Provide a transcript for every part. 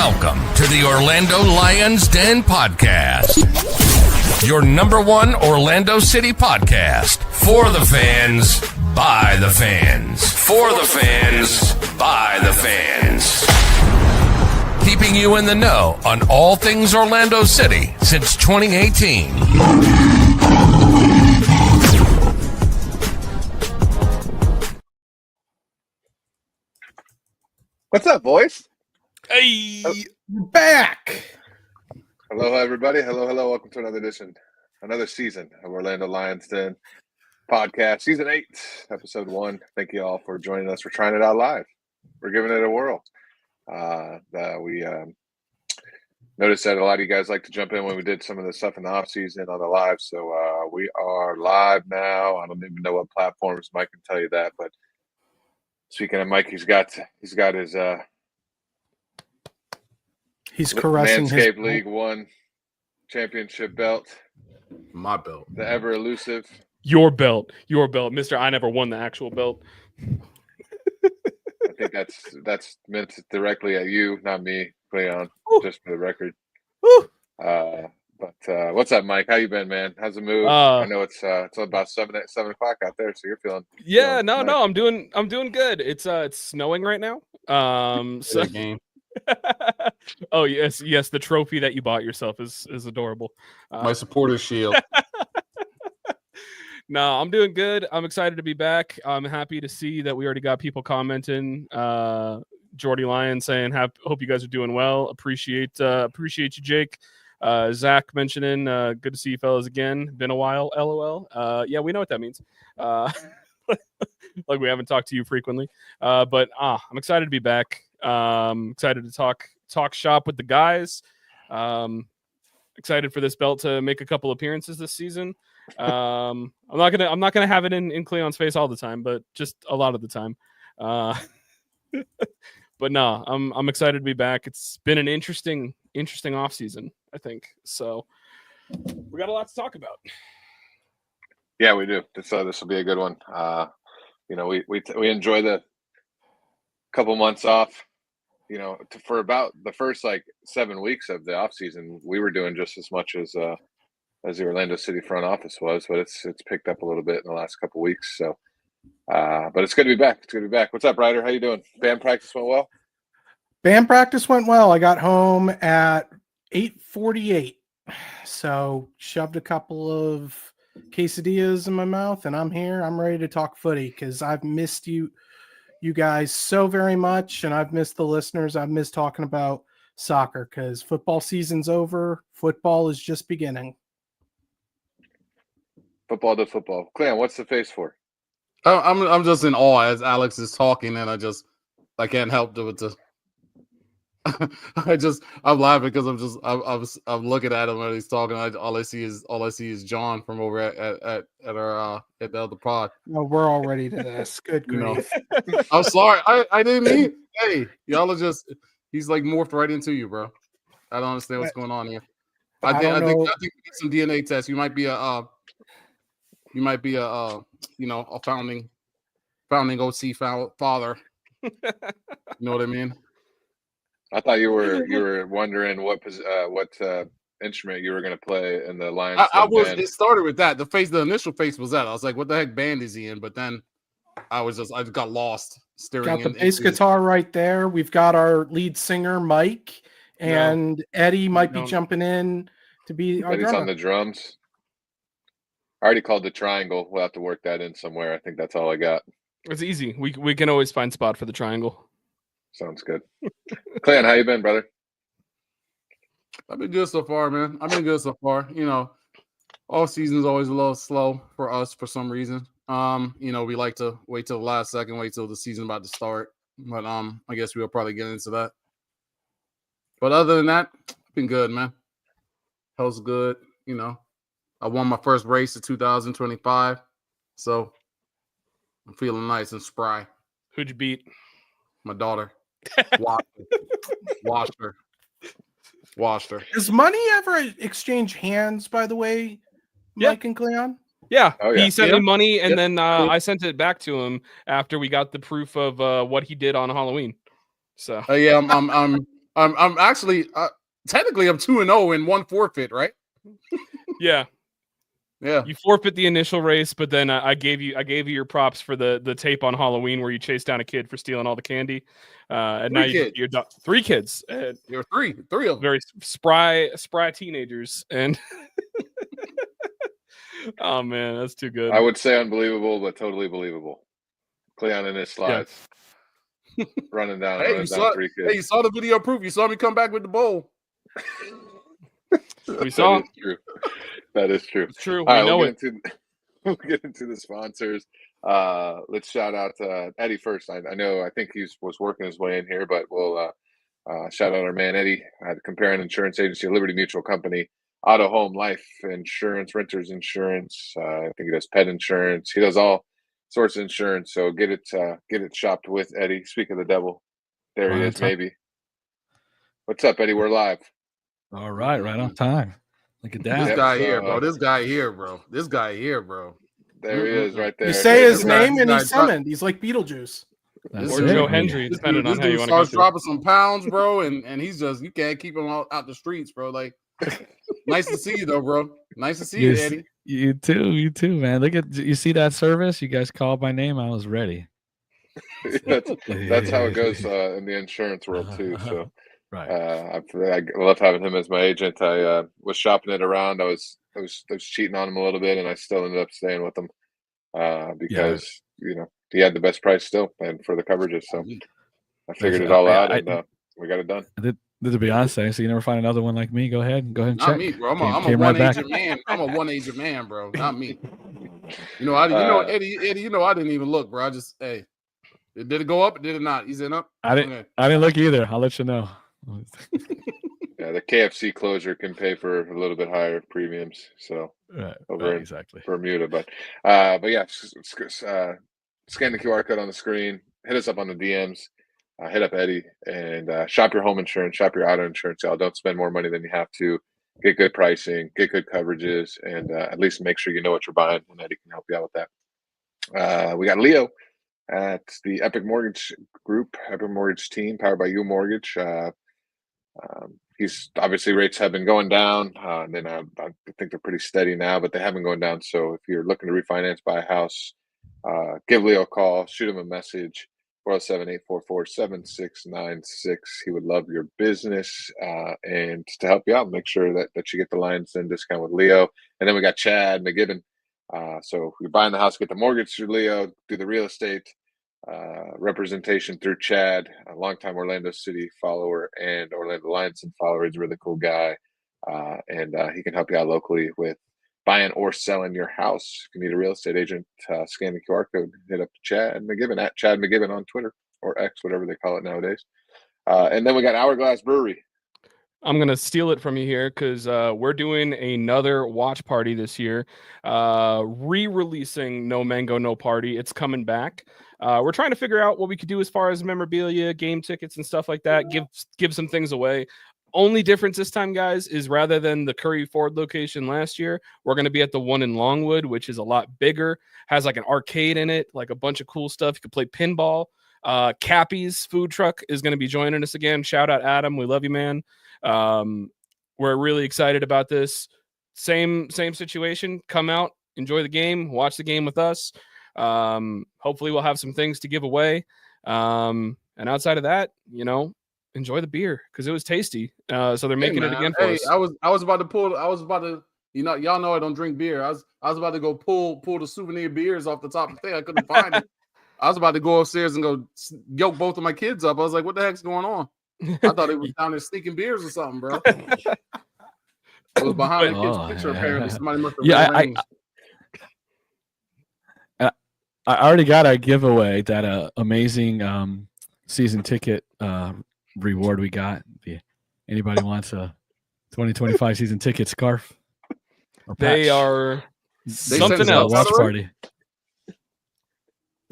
Welcome to the Orlando Lions Den podcast. Your number one Orlando City podcast. For the fans, by the fans. For the fans, by the fans. Keeping you in the know on all things Orlando City since 2018. What's up, boys? Hey, we're back. Hello, everybody. Hello. Welcome to another season of Orlando Lions Den podcast, season 8, episode 1. Thank you all for joining us. We're trying it out live. We're giving it a whirl. We noticed that a lot of you guys like to jump in when we did some of the stuff in the off season on the live. So we are live now. I don't even know what platforms. Mike can tell you that. But speaking of Mike, he's got his he's caressing Manscaped his League 1 championship belt. my belt. The ever elusive. Your belt, Mister. I never won the actual belt. I think that's meant directly at you, not me, Cleon. Just for the record. But what's up, Mike? How you been, man? How's the move? I know it's about 7 o'clock out there, so you're feeling. Yeah, feeling no, I'm doing good. It's snowing right now. So game. oh yes, the trophy that you bought yourself is adorable. My supporter shield. No, I'm doing good. I'm excited to be back. I'm happy to see that we already got people commenting. Jordy Lyon saying, "Hope you guys are doing well. Appreciate you, Jake." Zach mentioning, "Good to see you fellas again. Been a while. LOL." Yeah, we know what that means. Like we haven't talked to you frequently. But I'm excited to be back. Excited to talk shop with the guys. Excited for this belt to make a couple appearances this season. I'm not gonna have it in Cleon's face all the time, but just a lot of the time. But no, I'm excited to be back. It's been an interesting off season, I think. So we got a lot to talk about. Yeah, we do. This will be a good one. We enjoy the couple months off. For about the first 7 weeks of the off season, we were doing just as much as the Orlando City front office was, but it's picked up a little bit in the last couple weeks. So, but it's good to be back. It's good to be back. What's up, Ryder? How you doing? Band practice went well? band practice went well. I got home at 8:48, so shoved a couple of quesadillas in my mouth, and I'm here. I'm ready to talk footy because I've missed you guys so very much, and I've missed the listeners. I've missed talking about soccer because football season's over. Football is just beginning. Football to football. Clan, what's the face for? Oh, I'm just in awe as Alex is talking, and I can't help to. I'm laughing because I'm looking at him when he's talking. All I see is John from over at our at the other pod. No, we're all ready to this. Good grief. I'm sorry. I didn't mean. Hey, y'all are just. He's morphed right into you, bro. I don't understand what's going on here. I think we get some DNA tests. You might be a founding OC father. You know what I mean? I thought you were wondering what instrument you were going to play in the Lions. I was. Band. It started with that. The initial face was that. I was like, "What the heck band is he in?" But then I just got lost staring. Got the bass guitar right there. We've got our lead singer Mike, and Eddie might be jumping in to be our Eddie's drummer. on the drums. I already called the triangle. We'll have to work that in somewhere. I think that's all I got. It's easy. We can always find spot for the triangle. Sounds good. Clan, how you been, brother? I've been good so far, man. All season's always a little slow for us for some reason. We like to wait till the last second, wait till the season about to start. But I guess we'll probably get into that. But other than that, it's been good, man. Health's good. I won my first race of 2025, so I'm feeling nice and spry. Who'd you beat? My daughter. Washed her. Does money ever exchange hands, by the way, Mike and Cleon? Yeah. Oh, yeah. He sent me money, and then I sent it back to him after we got the proof of what he did on Halloween. So yeah, I'm I'm actually technically I'm 2-0 in one forfeit, right? Yeah. Yeah. You forfeit the initial race, but then I gave you your props for the tape on Halloween where you chased down a kid for stealing all the candy. And now you're done. 3 kids. There were three of them. Very spry teenagers. And oh man, that's too good. I would say unbelievable, but totally believable. Cleon in his slides. Yeah. running down 3 kids. Hey, you saw the video proof. You saw me come back with the bowl. We saw. That is true. That is true. It's true. We'll get into the sponsors. Let's shout out Eddie first. I think he was working his way in here, but we'll shout out our man Eddie at Comparing Insurance Agency, Liberty Mutual Company, auto, home, life insurance, renters insurance. I think he does pet insurance. He does all sorts of insurance. So get it shopped with Eddie. Speak of the devil, there he is. Maybe. What's up, Eddie? We're live. All right, right on time. Look at that. This guy here, bro. This guy here, bro. There he is, right there. You say his name and he's summoned. He's like Beetlejuice. Or Joe Hendry, depending on how you want to go. Starts dropping some pounds, bro, and he's just, you can't keep him out the streets, bro. Like, nice to see you, though, bro. Nice to see you, Eddie. You too, man. Look at, you see that service? You guys called my name. I was ready. that's how it goes in the insurance world too. So. Right. I love having him as my agent. I was shopping it around. I was cheating on him a little bit, and I still ended up staying with him because he had the best price still and for the coverages. So I figured it all out, and we got it done. To be honest, so you never find another one like me. Go ahead and check. Not me, bro. I'm a one-agent man. I'm a one-agent man, bro. Not me. Eddie. I didn't even look, bro. I just did it go up? Or did it not? Is it up? I didn't look either. I'll let you know. Yeah, the KFC closure can pay for a little bit higher premiums. So over in Bermuda, but yeah, scan the QR code on the screen. Hit us up on the DMs. Hit up Eddie and shop your home insurance, shop your auto insurance. Y'all don't spend more money than you have to. Get good pricing, get good coverages, and at least make sure you know what you're buying. And Eddie can help you out with that. We got Leo at the Epic Mortgage Group, Epic Mortgage Team, powered by You Mortgage. He's obviously rates have been going down, and then I think they're pretty steady now, but they haven't gone down. So if you're looking to refinance, buy a house, give Leo a call, shoot him a message, 407-844-7696. He would love your business and to help you out, make sure that you get the Lions Den discount with Leo. And then we got Chad McGibbon. So if you're buying the house, get the mortgage through Leo, do the real estate representation through Chad, a longtime Orlando City follower and Orlando Lions follower. He's a really cool guy, and he can help you out locally with buying or selling your house. If you need a real estate agent, scan the QR code, hit up Chad McGibbon at Chad McGibbon on Twitter or X, whatever they call it nowadays. And then we got Hourglass Brewery. I'm going to steal it from you here because we're doing another watch party this year, re-releasing No Mango, No Party. It's coming back. We're trying to figure out what we could do as far as memorabilia, game tickets, and stuff like that. Give some things away. Only difference this time, guys, is rather than the Curry Ford location last year, we're going to be at the one in Longwood, which is a lot bigger, has like an arcade in it, like a bunch of cool stuff. You can play pinball. Cappy's food truck is going to be joining us again. Shout out Adam. We love you, man. We're really excited about this. Same situation. Come out, enjoy the game, watch the game with us. Hopefully we'll have some things to give away. And outside of that, enjoy the beer because it was tasty. So they're making it again for us. I was about to, y'all know I don't drink beer. I was about to go pull the souvenir beers off the top of the thing. I couldn't find it. I was about to go upstairs and go yoke both of my kids up. I was like, what the heck's going on? I thought it was down there sneaking beers or something, bro. It was behind the kid's picture, apparently. Somebody must have I already got a giveaway, that amazing season ticket reward we got. Anybody wants a 2025 season ticket scarf? Or they are something else. Watch party.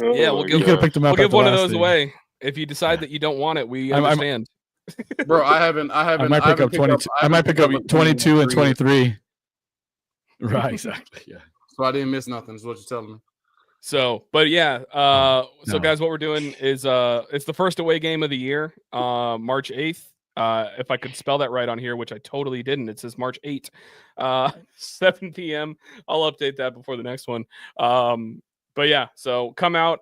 Yeah, we'll give. You could have picked them up. We'll give one of those away. If you decide that you don't want it, we understand. Bro, I might pick up 22. I might pick up 22 and 23. Right, exactly. Yeah. So I didn't miss nothing. Is what you're telling me. So, but yeah. So guys, what we're doing is it's the first away game of the year, March 8th. If I could spell that right on here, which I totally didn't. It says March 8th, 7 p.m. I'll update that before the next one. But yeah, so come out,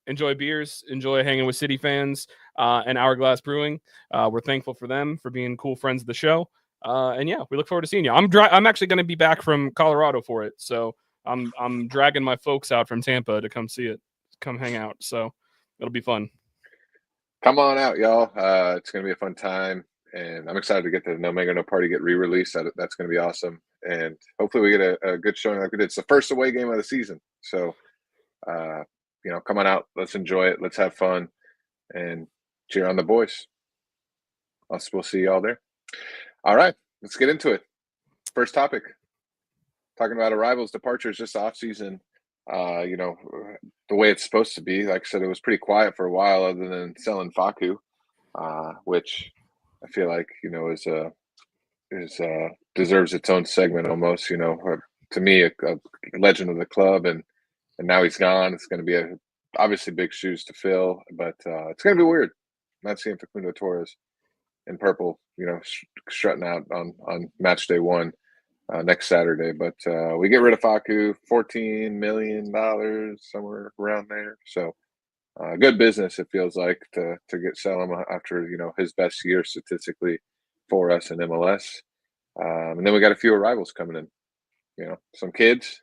enjoy beers, enjoy hanging with City fans and Hourglass Brewing. We're thankful for them for being cool friends of the show. And yeah, we look forward to seeing you. I'm actually going to be back from Colorado for it, so I'm dragging my folks out from Tampa to come see it, come hang out. So it'll be fun. Come on out, y'all. It's going to be a fun time, and I'm excited to get the No Mega No Party get re-released. That's going to be awesome, and hopefully we get a good showing like we did. It's the first away game of the season, so come on out. Let's enjoy it. Let's have fun, and cheer on the boys. We'll see y'all there. All right, let's get into it. First topic, talking about arrivals, departures, just off season. The way it's supposed to be. Like I said, it was pretty quiet for a while, other than selling Facu, which I feel like is deserves its own segment almost. To me, a legend of the club, and now he's gone. It's going to be obviously big shoes to fill, but it's going to be weird not seeing Facundo Torres in purple, strutting out on match day one. Next Saturday, but we get rid of Facu, $14 million, somewhere around there. So good business, it feels like, to sell him after his best year statistically for us in MLS. And then we got a few arrivals coming in. Some kids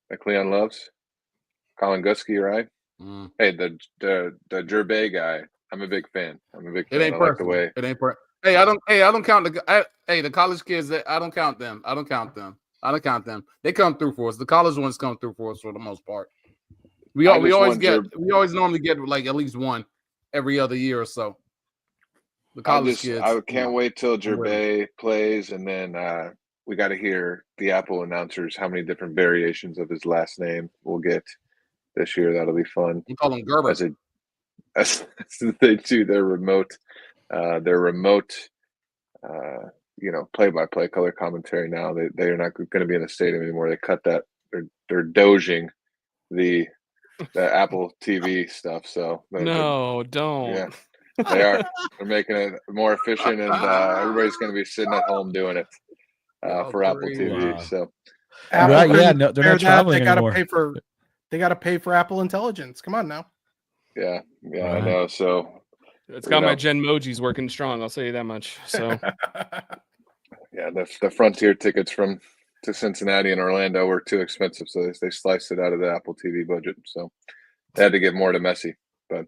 that Cleon loves, Colin Gusky, right? Hey, the Gerbe guy, I'm a big fan. It ain't perfect. It ain't perfect. Hey, I don't count the college kids. I don't count them. I don't count them. They come through for us. The college ones come through for us for the most part. We always normally get like at least one every other year or so. The college kids. I can't wait till Gerbe plays, and then we got to hear the Apple announcers how many different variations of his last name we'll get this year. That'll be fun. You call him Gerber. As they do their remote play-by-play color commentary now. They are not going to be in the stadium anymore. They cut that. They're doging the Apple TV stuff. So don't. Yeah, they are. They're making it more efficient, and everybody's going to be sitting at home doing it for Apple TV. Wow. So, Apple they're not traveling anymore. They got to pay for Apple Intelligence. Come on now. Yeah, I know. So. It's got my Genmojis working strong. I'll say you that much. So, yeah, the Frontier tickets to Cincinnati and Orlando were too expensive, so they sliced it out of the Apple TV budget. So they had to give more to Messi. But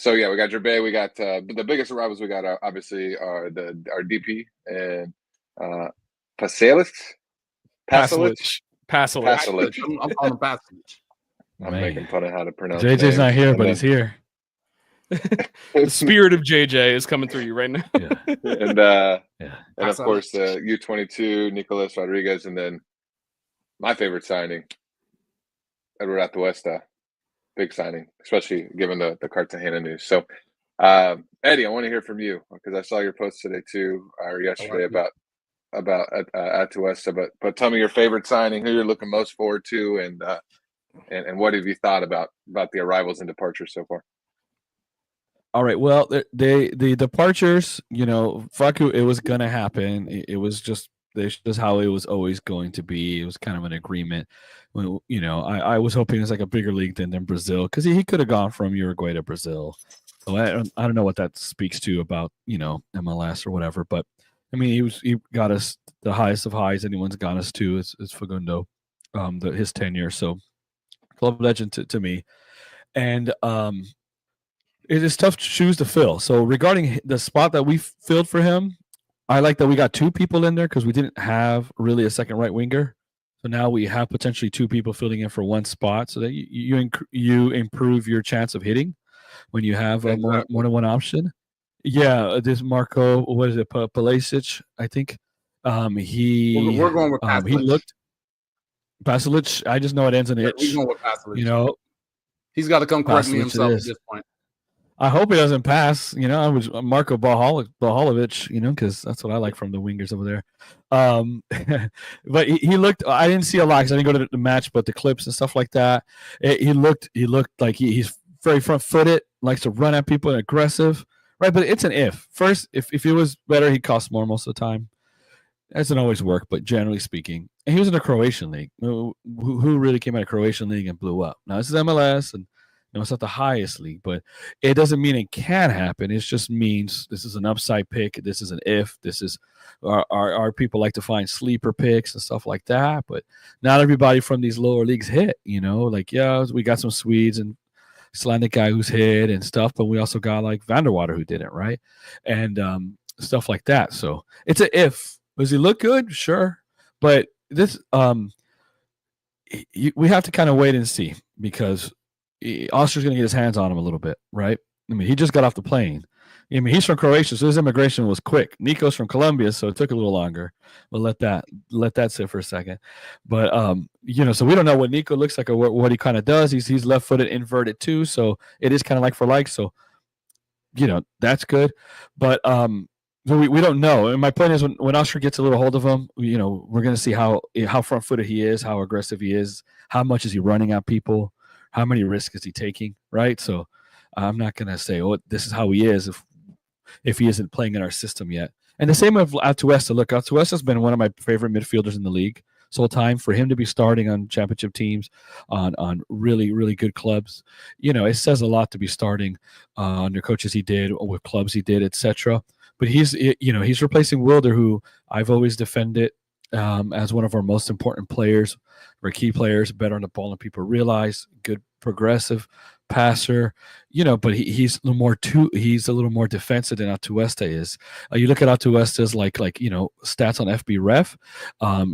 so yeah, we got Gerbe. We got the biggest arrivals we got obviously are our DP and Pasalic. Pasalic. I'm calling him Pasalic. I'm making fun of how to pronounce. JJ's names. not here, but he's here. The spirit of JJ is coming through you right now. And of course the U22 Nicolas Rodriguez, and then my favorite signing, Edward Atuesta. Big signing, especially given the Cartagena news. So Eddie, I want to hear from you because I saw your post today too, or yesterday about Atuesta. But tell me your favorite signing, who you're looking most forward to, and what have you thought about the arrivals and departures so far? All right. Well, the departures, Facu, it was gonna happen. It was just how it was always going to be. It was kind of an agreement. I was hoping it was like a bigger league than Brazil, because he could have gone from Uruguay to Brazil. So I don't know what that speaks to about MLS or whatever. But I mean, he got us the highest of highs anyone's got us to is Facundo, his tenure. So club legend to me, and it is tough shoes to fill. So regarding the spot that we filled for him, I like that we got two people in there because we didn't have really a second right winger. So now we have potentially two people filling in for one spot, so that you improve your chance of hitting when you have a more than one option. Yeah, this Marco, what is it, Palasic, I think. We're going with Pasalic. He looked Pasalic. I just know it ends in itch. We're going with Pasalic. He's got to come correct me himself at this point. I hope he doesn't pass. I was Marco Bahalovic, because that's what I like from the wingers over there. But he looked. I didn't see a lot because I didn't go to the match, but the clips and stuff like that. He looked like he's very front-footed, likes to run at people and aggressive. Right, but it's an if. First, if it was better, he'd cost more most of the time. That doesn't always work, but generally speaking, and he was in the Croatian league. Who really came out of Croatian league and blew up? Now this is MLS, and it's not the highest league, but it doesn't mean it can happen. It just means this is an upside pick. This is an if. This is our people like to find sleeper picks and stuff like that, but not everybody from these lower leagues hit. Like we got some Swedes and Icelandic guy who's hit and stuff, but we also got like Vanderwater who didn't, right? And stuff like that. So it's an if. Does he look good? Sure. But this we have to kind of wait and see, because Oscar's going to get his hands on him a little bit, right? I mean, he just got off the plane. I mean, he's from Croatia, so his immigration was quick. Nico's from Colombia, so it took a little longer. We'll let that sit for a second. But so we don't know what Nico looks like or what he kind of does. He's left-footed, inverted too, so it is kind of like for like. So that's good. But we don't know. And my point is, when Oscar gets a little hold of him, we're going to see how front-footed he is, how aggressive he is, how much is he running at people, how many risks is he taking, right? So I'm not going to say, this is how he is if he isn't playing in our system yet. And the same with Atuesta. Look, Atuesta's been one of my favorite midfielders in the league this whole time. For him to be starting on championship teams, on really, really good clubs, it says a lot to be starting under coaches he did, or with clubs he did, etc. But he's replacing Wilder, who I've always defended as one of our most important players, or key players, better on the ball than people realize, good progressive passer, but he's a little more defensive than Atuesta is. You look at Atuesta's like stats on FB Ref.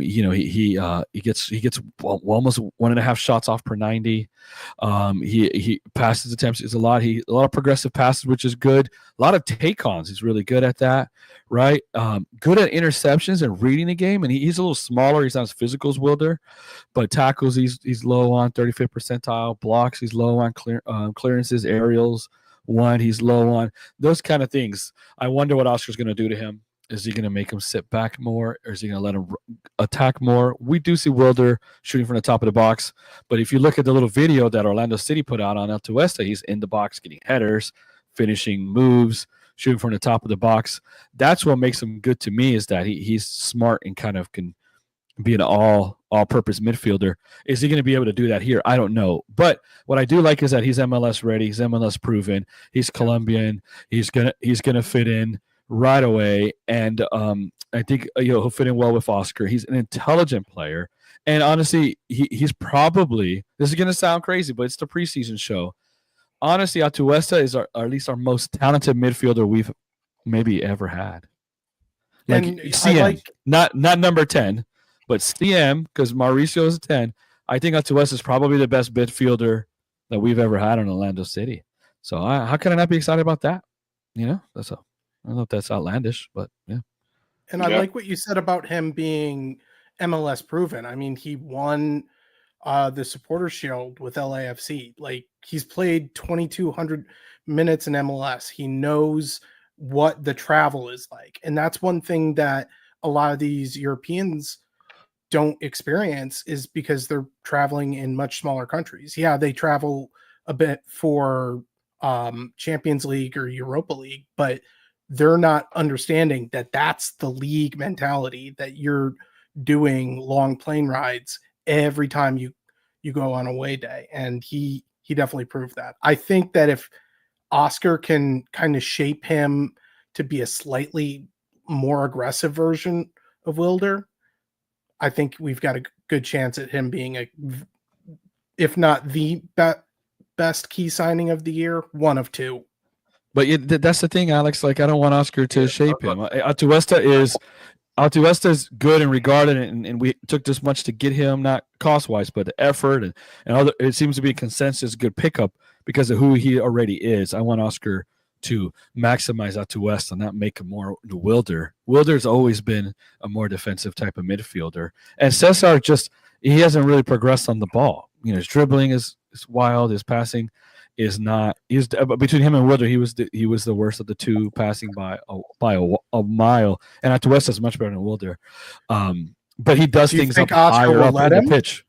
He gets almost 1.5 shots off per 90. He passes attempts is a lot. A lot of progressive passes, which is good. A lot of take-ons. He's really good at that, right? Good at interceptions and reading the game. And he's a little smaller. He's not as physical as Wilder, but tackles he's low on, 35th percentile. Blocks he's low on, clearances, aerials he's low on. Those kind of things. I wonder what Oscar's going to do to him. Is he going to make him sit back more, or is he going to let him attack more? We do see Wilder shooting from the top of the box, but if you look at the little video that Orlando City put out on Atuesta, he's in the box getting headers, finishing moves, shooting from the top of the box. That's what makes him good to me, is that he's smart and kind of can be an all-purpose midfielder. Is he going to be able to do that here? I don't know. But what I do like is that he's MLS ready. He's MLS proven. He's Colombian. He's gonna fit in right away, and I think he'll fit in well with Oscar. He's an intelligent player, and honestly, he's probably, this is going to sound crazy, but it's the preseason show. Honestly, Atuesta is at least our most talented midfielder we've maybe ever had. Like CM, not number 10, but CM, because Mauricio is a 10. I think Atuesta is probably the best midfielder that we've ever had in Orlando City. So how can I not be excited about that? I don't know if that's outlandish, but yeah. And I like what you said about him being MLS proven. I mean, he won the Supporter Shield with LAFC. Like, he's played 2,200 minutes in MLS. He knows what the travel is like. And that's one thing that a lot of these Europeans don't experience, is because they're traveling in much smaller countries. Yeah, they travel a bit for Champions League or Europa League, but they're not understanding that that's the league mentality, that you're doing long plane rides every time you go on away day. And he definitely proved that. I think that if Oscar can kind of shape him to be a slightly more aggressive version of Wilder, I think we've got a good chance at him being if not the best key signing of the year, one of two. But that's the thing, Alex. Like, I don't want Oscar to shape him. Atuesta is good and regarded, and we took this much to get him, not cost-wise, but the effort and other. It seems to be a consensus good pickup because of who he already is. I want Oscar to maximize Atuesta, not make him more the Wilder. Wilder's always been a more defensive type of midfielder, and Cesar he hasn't really progressed on the ball. His dribbling is wild. His passing is not. Between him and Wilder, he was the worst of the two, passing by a mile. And Atuesta is much better than Wilder, but he does things up higher up in the pitch.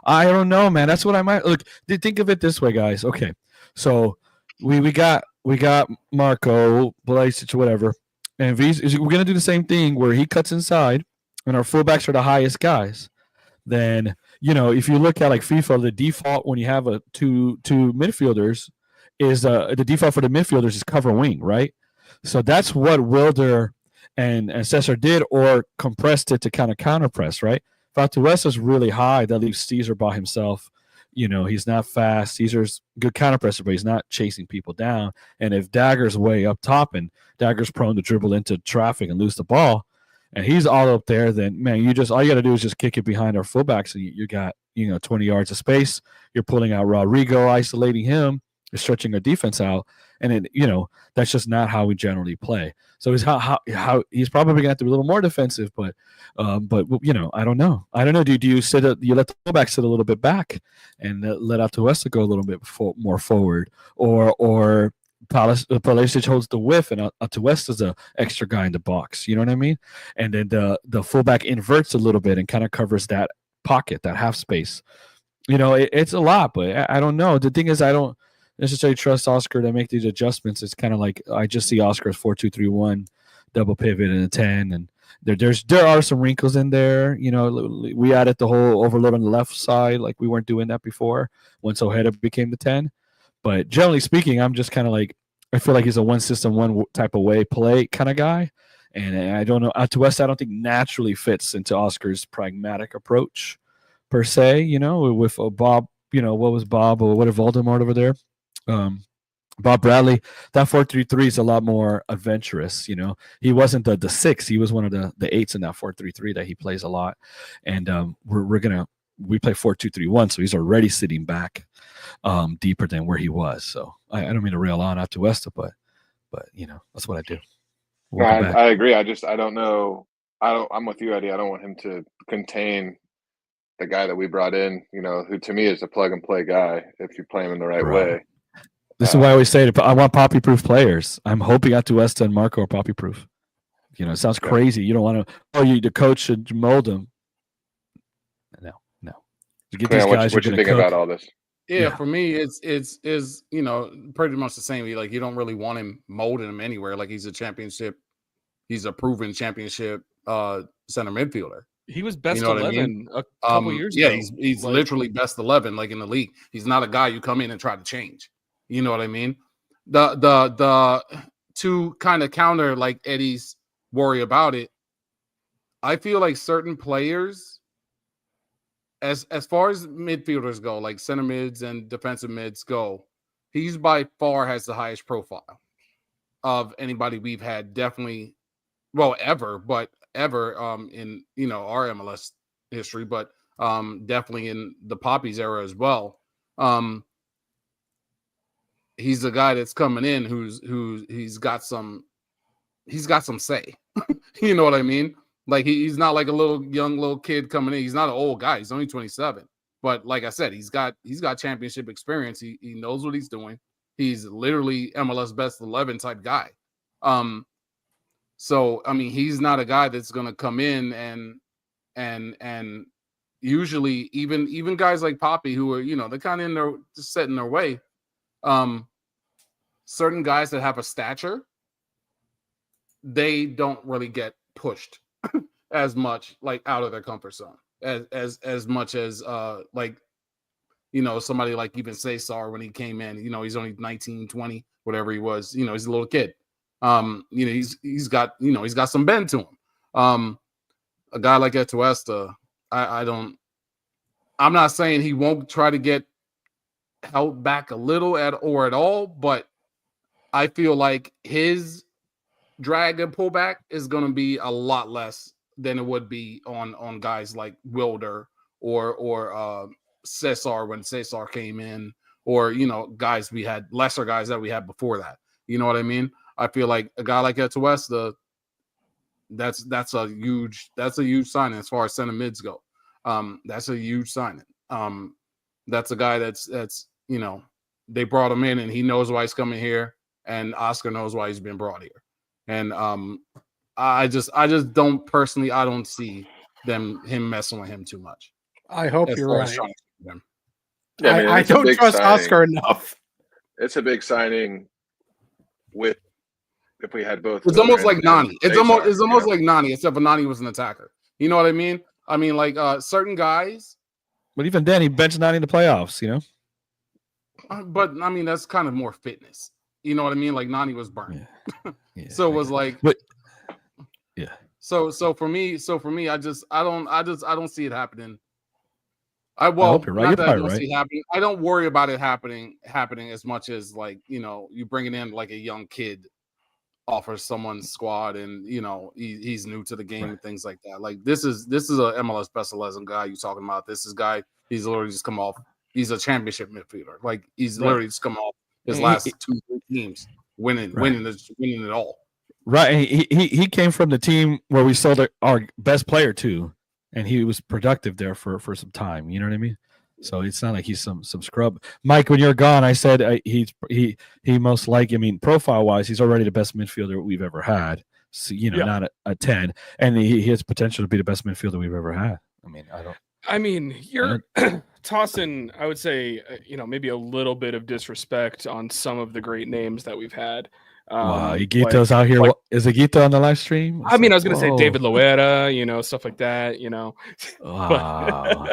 I don't know, man. That's what I might look. Think of it this way, guys. Okay, so we got we got Marco, Blasic, whatever. And we're going to do the same thing where he cuts inside and our fullbacks are the highest guys. Then, if you look at like FIFA, the default when you have a two midfielders is the default for the midfielders is cover wing, right? So that's what Wilder and Cesar did, or compressed it to kind of counter press, right? If Atuesta's really high, that leaves Caesar by himself. He's not fast. Caesar's good counter presser, but he's not chasing people down. And if Dagger's way up top and Dagger's prone to dribble into traffic and lose the ball, and he's all up there, then man, all you got to do is just kick it behind our fullbacks, and you got 20 yards of space. You're pulling out Rodrigo, isolating him, you're stretching our defense out, and then that's just not how we generally play. So he's probably going to have to be a little more defensive, but I don't know. Do you let the fullback sit a little bit back and let Atuesta go a little bit more forward, or Pulisic holds the whiff and Atuesta's an extra guy in the box. You know what I mean? And then the fullback inverts a little bit and kind of covers that pocket, that half space. It's a lot, but I don't know. The thing is, I don't necessarily trust Oscar to make these adjustments. It's kind of like I just see Oscar as 4-2-3-1, double pivot and a 10, and there are some wrinkles in there. We added the whole overload on the left side, like we weren't doing that before once Ojeda became the 10. But generally speaking, I'm just kind of like, I feel like he's a one system, one type of way play kind of guy. And I don't know, Atuesta, I don't think naturally fits into Oscar's pragmatic approach per se, with Bob, what was Bob or what if Voldemort over there? Bob Bradley, that 4-3-3 is a lot more adventurous. He wasn't the 6, he was one of the 8s in that 4-3-3 that he plays a lot. And we play 4-2-3-1, so he's already sitting back deeper than where he was. So I don't mean to rail on Atuesta, but that's what I do. I agree. I don't know. I'm with you, Eddie. I don't want him to contain the guy that we brought in, who to me is a plug and play guy if you play him in the right way. This is why I always say I want poppy proof players. I'm hoping Atuesta and Marco are poppy proof. It sounds crazy. You don't want to. The coach should mold them. No. To get these guys, what you think about all this? Yeah, for me, it's pretty much the same. Like, you don't really want him molding him anywhere. Like, he's a proven championship center midfielder. He was best 11 I mean? a couple years ago. Yeah, he's literally best 11, like in the league. He's not a guy you come in and try to change. You know what I mean? The to kind of counter like Eddie's worry about it, I feel like certain players, as far as midfielders go, like center mids and defensive mids go, he's by far has the highest profile of anybody we've had, definitely, ever in our MLS history, but definitely in the Poppies era as well. He's a guy that's coming in who's he's got some say. You know what I mean? Like, he's not like a young little kid coming in. He's not an old guy. He's only 27. But like I said, he's got championship experience. He knows what he's doing. He's literally MLS best 11 type guy. So I mean, he's not a guy that's gonna come in and usually even guys like Poppy, who are they're kind of in their set in their way. Certain guys that have a stature, they don't really get pushed as much, like, out of their comfort zone as much as somebody like even Cesar when he came in. He's only 19, 20, whatever he was. He's a little kid. He's got some bend to him. A guy like Atuesta, I'm not saying he won't try to get held back a little at all, but I feel like his drag and pullback is going to be a lot less than it would be on guys like Wilder or Cesar when Cesar came in, or guys we had, lesser guys that we had before that. You know what I mean? I feel like a guy like Atuesta, that's a huge signing as far as center mids go. That's a huge signing. That's a guy that's they brought him in and he knows why he's coming here, and Oscar knows why he's been brought here. And I just don't personally, I don't see him messing with him too much. I hope you're right. Yeah, I don't trust signing. Oscar enough. It's a big signing with if we had both. It's almost like Nani. Nani. It's almost like Nani, except for Nani was an attacker. You know what I mean? I mean, like certain guys. But even then, he benched Nani in the playoffs. You know. But I mean, that's kind of more fitness. You know what I mean? Like Nani was burnt. Yeah, So it was like, but yeah. So for me, I don't see it happening. I hope you're right. not You're that I probably don't right. see it happening. I don't worry about it happening as much as like, you know, you bringing in like a young kid off of someone's squad, and you know he's new to the game and things like that. Like this is a MLS Best 11 guy you talking about. This is guy. He's literally just come off. He's a championship midfielder. Like he's literally just come off his last 2-3 teams winning it all. Right. And he came from the team where we sold our best player to, and he was productive there for some time. You know what I mean? So it's not like he's some scrub. Mike, when you're gone, I said he most likely. I mean, profile wise, he's already the best midfielder we've ever had. So, you know, not a 10, and he has potential to be the best midfielder we've ever had. I mean, you're tossing, I would say, you know, maybe a little bit of disrespect on some of the great names that we've had. Wow, Higuito's out here. Is Higuito on the live stream? I mean, I was going to say David Loera, you know, stuff like that, you know. Wow.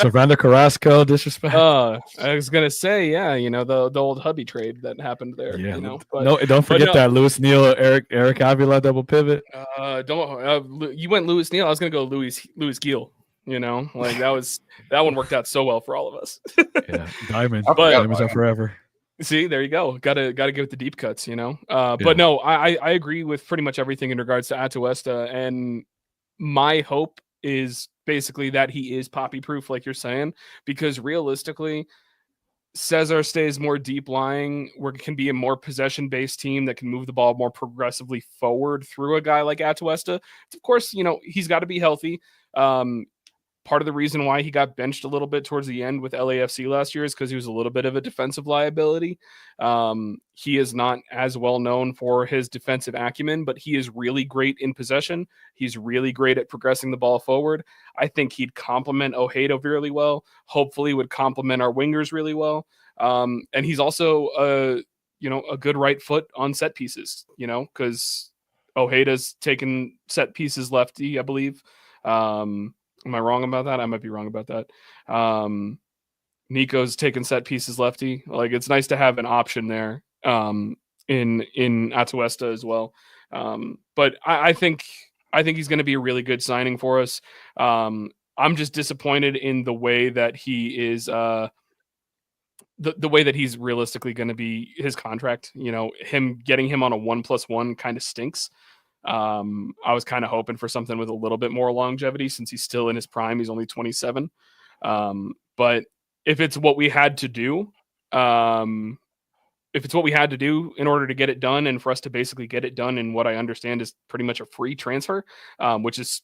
Fernando Carrasco, disrespect. I was going to say, yeah, you know, the old hubby trade that happened there. Yeah. You know, don't forget that Luis Neal, Eric Avila double pivot. You went Luis Neal. I was going to go Luis Gil. You know, like that one worked out so well for all of us. Yeah, diamonds are forever. See, there you go. Gotta give it the deep cuts, you know. But no, I agree with pretty much everything in regards to Atuesta, and my hope is basically that he is poppy proof, like you're saying, because realistically, Cesar stays more deep lying, where it can be a more possession based team that can move the ball more progressively forward through a guy like Atuesta. Of course, you know, he's got to be healthy. Part of the reason why he got benched a little bit towards the end with LAFC last year is because he was a little bit of a defensive liability. He is not as well known for his defensive acumen, but he is really great in possession. He's really great at progressing the ball forward. I think he'd complement Ojeda really well. Hopefully would complement our wingers really well. And he's also a good right foot on set pieces, you know, because Ojeda's taken set pieces lefty, I believe. Am I wrong about that? I might be wrong about that. Nico's taking set pieces lefty. Like, it's nice to have an option there in Atuesta as well. But I think he's going to be a really good signing for us. I'm just disappointed in the way that he is the way that he's realistically going to be his contract. You know, getting him on a 1+1 kind of stinks. I was kind of hoping for something with a little bit more longevity since he's still in his prime. He's only 27. But if it's what we had to do, in order to get it done and for us to basically get it done in what I understand is pretty much a free transfer, which is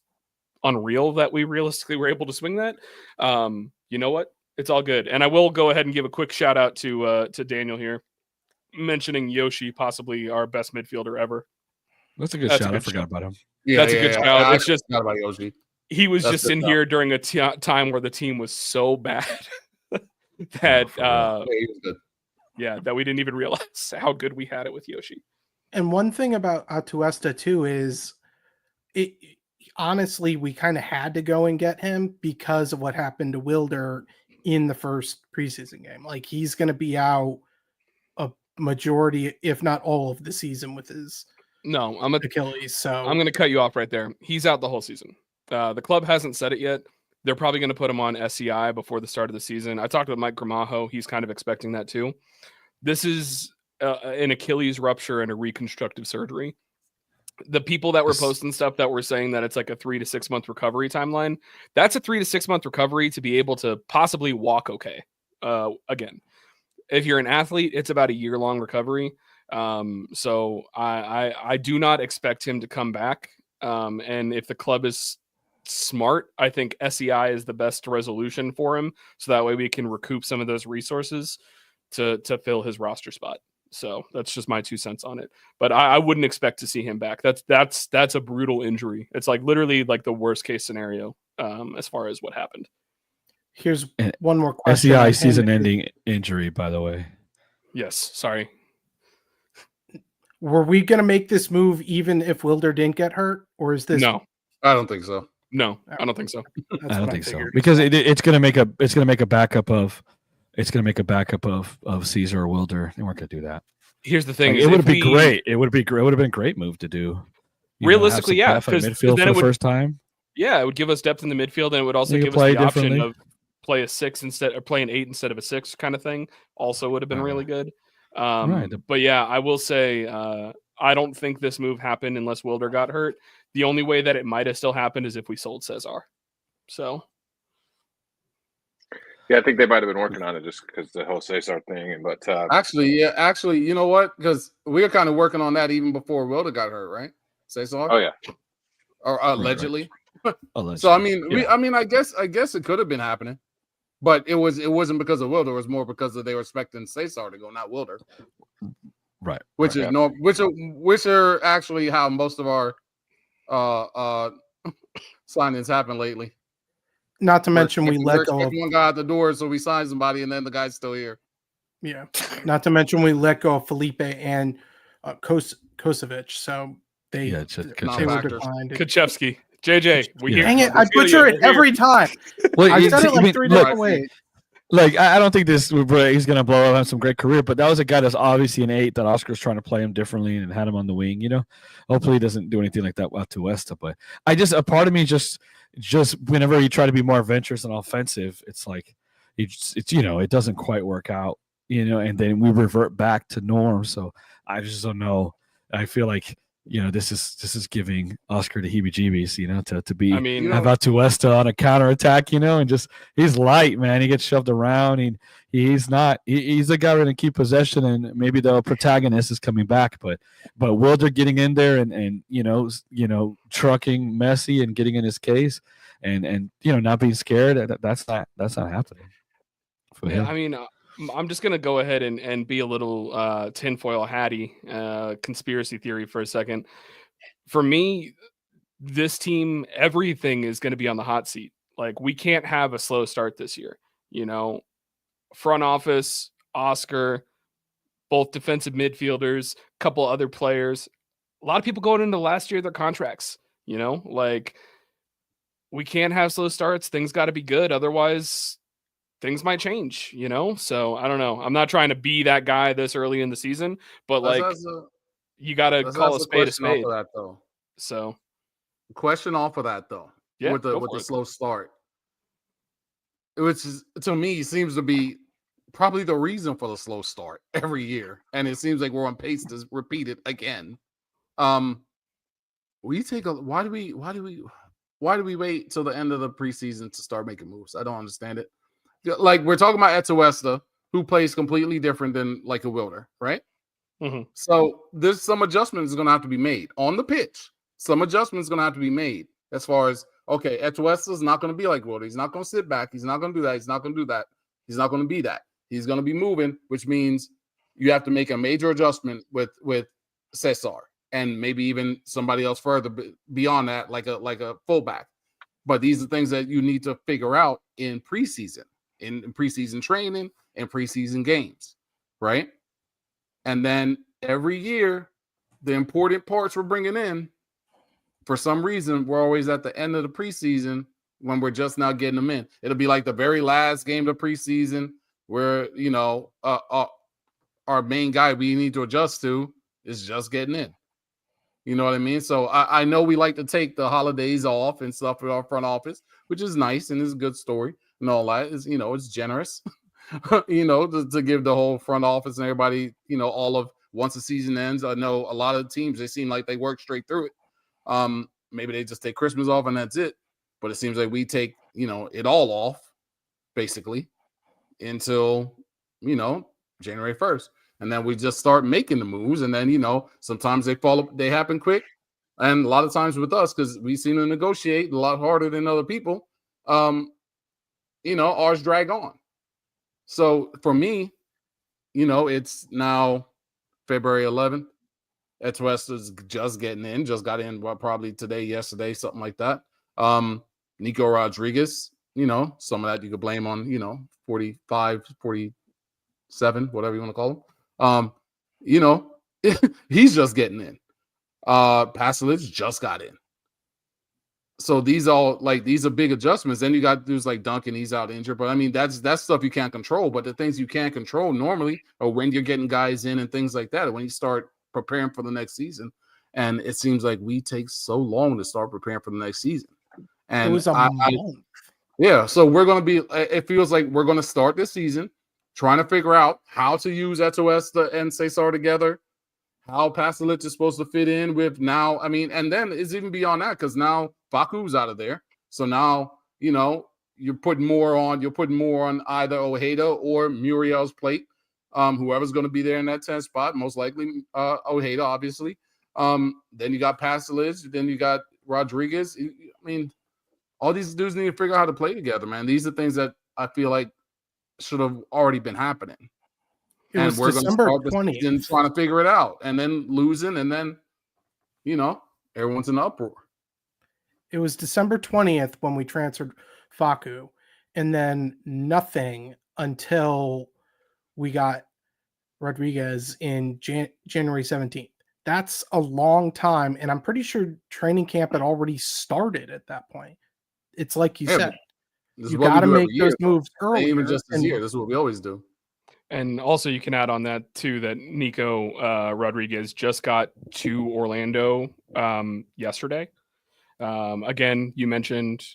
unreal that we realistically were able to swing that. You know what? It's all good. And I will go ahead and give a quick shout out to Daniel here, mentioning Yoshi, possibly our best midfielder ever. That's a good shout. I forgot about him. Yeah, that's a good shout. It's just not about Yoshi. He was just in here during a time where the team was so bad that he was good. Yeah, that we didn't even realize how good we had it with Yoshi. And one thing about Atuesta too is, honestly, we kind of had to go and get him because of what happened to Wilder in the first preseason game. Like, he's going to be out a majority, if not all, of the season with his Achilles. So I'm going to cut you off right there. He's out the whole season. The club hasn't said it yet. They're probably going to put him on SCI before the start of the season. I talked with Mike Gramajo. He's kind of expecting that too. This is an Achilles rupture and a reconstructive surgery. The people that were posting stuff that were saying that it's like a 3 to 6 month recovery timeline, that's a 3 to 6 month recovery to be able to possibly walk okay again. If you're an athlete, it's about a year-long recovery. So I do not expect him to come back. And if the club is smart, I think SEI is the best resolution for him. So that way we can recoup some of those resources to fill his roster spot. So that's just my 2 cents on it. But I wouldn't expect to see him back. That's a brutal injury. It's like literally like the worst case scenario as far as what happened. Here's one more question. SEI season-ending injury, by the way. Yes, sorry. Were we going to make this move even if Wilder didn't get hurt, or is this? No, I don't think so. no, I don't think so. That's I don't what think so figured. because it's going to make a backup of Caesar or Wilder. They weren't going to do that. Here's the thing: Like, is it would if be we- great. It would be great. It would have been a great move to do. You know, have Realistically, some yeah, depth at 'cause midfield then for it the would- first time. Yeah, it would give us depth in the midfield, and it would also You give could us the play option differently. of play a 6 instead, or play an 8 instead of a 6 kind of thing. Also, would have been really good. Right. But yeah, I will say I don't think this move happened unless Wilder got hurt. The only way that it might have still happened is if we sold Cesar. So Yeah, I think they might have been working on it just because the whole Cesar thing. But Actually, you know what? Because we were kind of working on that even before Wilder got hurt, right? Cesar? oh yeah, Or allegedly. Allegedly. So I mean, Yeah. I guess it could have been happening, but it wasn't because of Wilder. It was more because they were expecting Cesar to go, not Wilder. Right. Which right. is no, which are actually how most of our signings happen lately. Not to mention we We're let go of expecting one guy at the door, so we sign somebody, and then the guy's still here. yeah. Not to mention we let go of Felipe and Kosovic, so they Yeah, it's they non were factors. declined. Kachevsky, JJ, we Yeah. hear. Dang it! I we feel butcher you. it We're here. every time. Well, I've said it like 3 different look, ways. Like, I don't think he's going to blow up, have some great career, but that was a guy that's obviously an 8 that Oscar's trying to play him differently and had him on the wing, you know. Hopefully he doesn't do anything like that with Atuesta, but a part of me just whenever you try to be more adventurous and offensive, it's like it's it doesn't quite work out, and then we revert back to norm. So I just don't know. I feel like this is giving Oscar the heebie-jeebies, to be I mean, have Atuesta on a counterattack, and just he's light, man. He gets shoved around. He's a guy going to keep possession, and maybe the protagonist is coming back, but Wilder getting in there and trucking Messi and getting in his case and not being scared, that's not happening for him. I mean, I'm just gonna go ahead and be a little tinfoil hatty conspiracy theory for a second. For me, this team, everything is going to be on the hot seat. Like, we can't have a slow start this year. Front office, Oscar, both defensive midfielders, couple other players, a lot of people going into last year their contracts. Like, we can't have slow starts. Things got to be good, otherwise things might change, So I don't know. I'm not trying to be that guy this early in the season, but you got to call a spade a spade. That, though. So, question off of that though, yeah, with the slow start, which is, to me, seems to be probably the reason for the slow start every year, and it seems like we're on pace to repeat it again. Why do we wait till the end of the preseason to start making moves? I don't understand it. Like, we're talking about Atuesta, who plays completely different than like a Wilder, right? Mm-hmm. So there's some adjustments going to have to be made on the pitch. Some adjustments going to have to be made as far as, okay, Atuesta is not going to be like Wilder. He's not going to sit back. He's not going to do that. He's not going to do that. He's not going to be that. He's going to be moving, which means you have to make a major adjustment with Cesar and maybe even somebody else further beyond that, like a fullback. But these are things that you need to figure out in preseason. In preseason training and preseason games, right? And then every year, the important parts we're bringing in, for some reason, we're always at the end of the preseason when we're just now getting them in. It'll be like the very last game of preseason where, our main guy we need to adjust to is just getting in. You know what I mean? So I know we like to take the holidays off and stuff with our front office, which is nice and is a good story. And all that is, it's generous, to give the whole front office and everybody, all of once the season ends. I know a lot of teams, they seem like they work straight through it. Maybe they just take Christmas off and that's it. But it seems like we take, it all off basically until, January 1st. And then we just start making the moves. And then, sometimes they happen quick. And a lot of times with us, because we seem to negotiate a lot harder than other people, ours drag on. So for me, it's now February 11th. Atuesta's just getting in, just got in, probably today, yesterday, something like that. Nico Rodriguez, some of that you could blame on, 45, 47, whatever you want to call him. he's just getting in. Pasalic just got in. So these are big adjustments. Then you got dudes like Duncan, he's out injured. But I mean, that's stuff you can't control. But the things you can't control normally are when you're getting guys in and things like that. When you start preparing for the next season. And it seems like we take so long to start preparing for the next season. And it was a month. Yeah, so we're going to be, it feels like we're going to start this season trying to figure out how to use Atuesta and Cesar together, how Pasalic is supposed to fit in with now. I mean, and then it's even beyond that because now Facu's out of there. So now, you're putting more on either Ojeda or Muriel's plate. Whoever's going to be there in that 10th spot, most likely Ojeda, obviously. Then you got Pasalic, then you got Rodriguez. I mean, all these dudes need to figure out how to play together, man. These are things that I feel like should have already been happening. It was December 20th. Trying to figure it out, and then losing, and then, everyone's in an uproar. It was December 20th when we transferred Facu, and then nothing until we got Rodriguez in January 17th. That's a long time, and I'm pretty sure training camp had already started at that point. It's like you said, you got to make those moves early. Even just this year, this is what we always do. And also, you can add on that too that Nico Rodriguez just got to Orlando yesterday. Again, you mentioned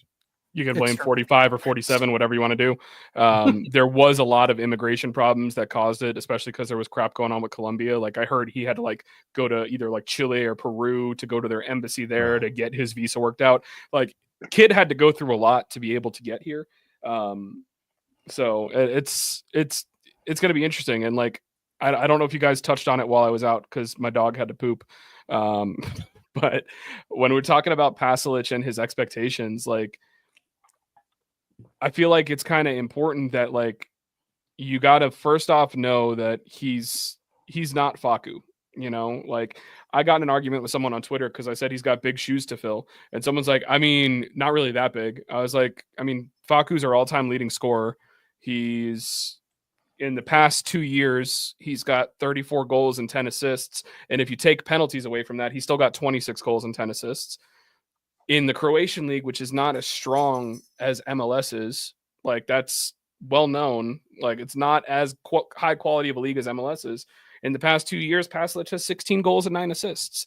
you can blame 45 or 47, whatever you want to do. There was a lot of immigration problems that caused it, especially because there was crap going on with Colombia. Like I heard he had to go to either Chile or Peru to go to their embassy there to get his visa worked out. Like kid had to go through a lot to be able to get here. So it's going to be interesting. And I don't know if you guys touched on it while I was out because my dog had to poop. But when we're talking about Pasalic and his expectations, I feel like it's kind of important that you got to first off know that he's not Facu. I got in an argument with someone on Twitter because I said he's got big shoes to fill. And someone's like, I mean, not really that big. I was like, I mean, Facu's our all-time leading scorer. He's in the past 2 years, he's got 34 goals and 10 assists. And if you take penalties away from that, he's still got 26 goals and 10 assists. In the Croatian league, which is not as strong as MLS is, that's well known. It's not as high quality of a league as MLS is. In the past 2 years, Pasalic has 16 goals and 9 assists.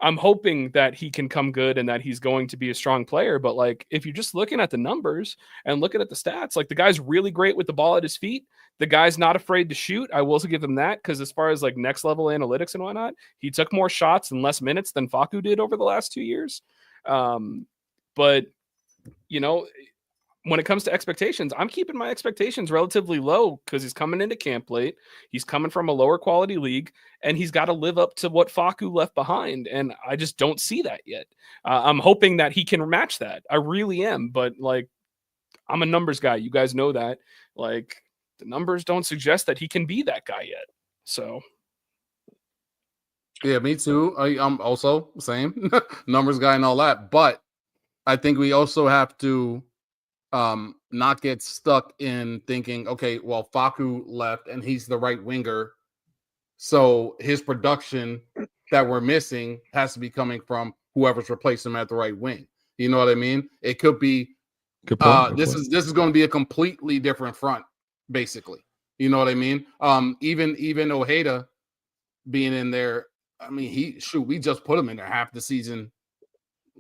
I'm hoping that he can come good and that he's going to be a strong player. But if you're just looking at the numbers and looking at the stats, the guy's really great with the ball at his feet. The guy's not afraid to shoot. I will also give him that because as far as next level analytics and whatnot, he took more shots in less minutes than Facu did over the last 2 years. But when it comes to expectations, I'm keeping my expectations relatively low because he's coming into camp late. He's coming from a lower quality league and he's got to live up to what Facu left behind. And I just don't see that yet. I'm hoping that he can match that. I really am. But I'm a numbers guy. You guys know that. The numbers don't suggest that he can be that guy yet. So. Yeah, me too. I'm also same numbers guy and all that. But I think we also have to not get stuck in thinking, okay, well, Facu left and he's the right winger. So his production that we're missing has to be coming from whoever's replaced him at the right wing. You know what I mean? It could be this is going to be a completely different front, basically. You know what I mean? Even Ojeda being in there, I mean, we just put him in there half the season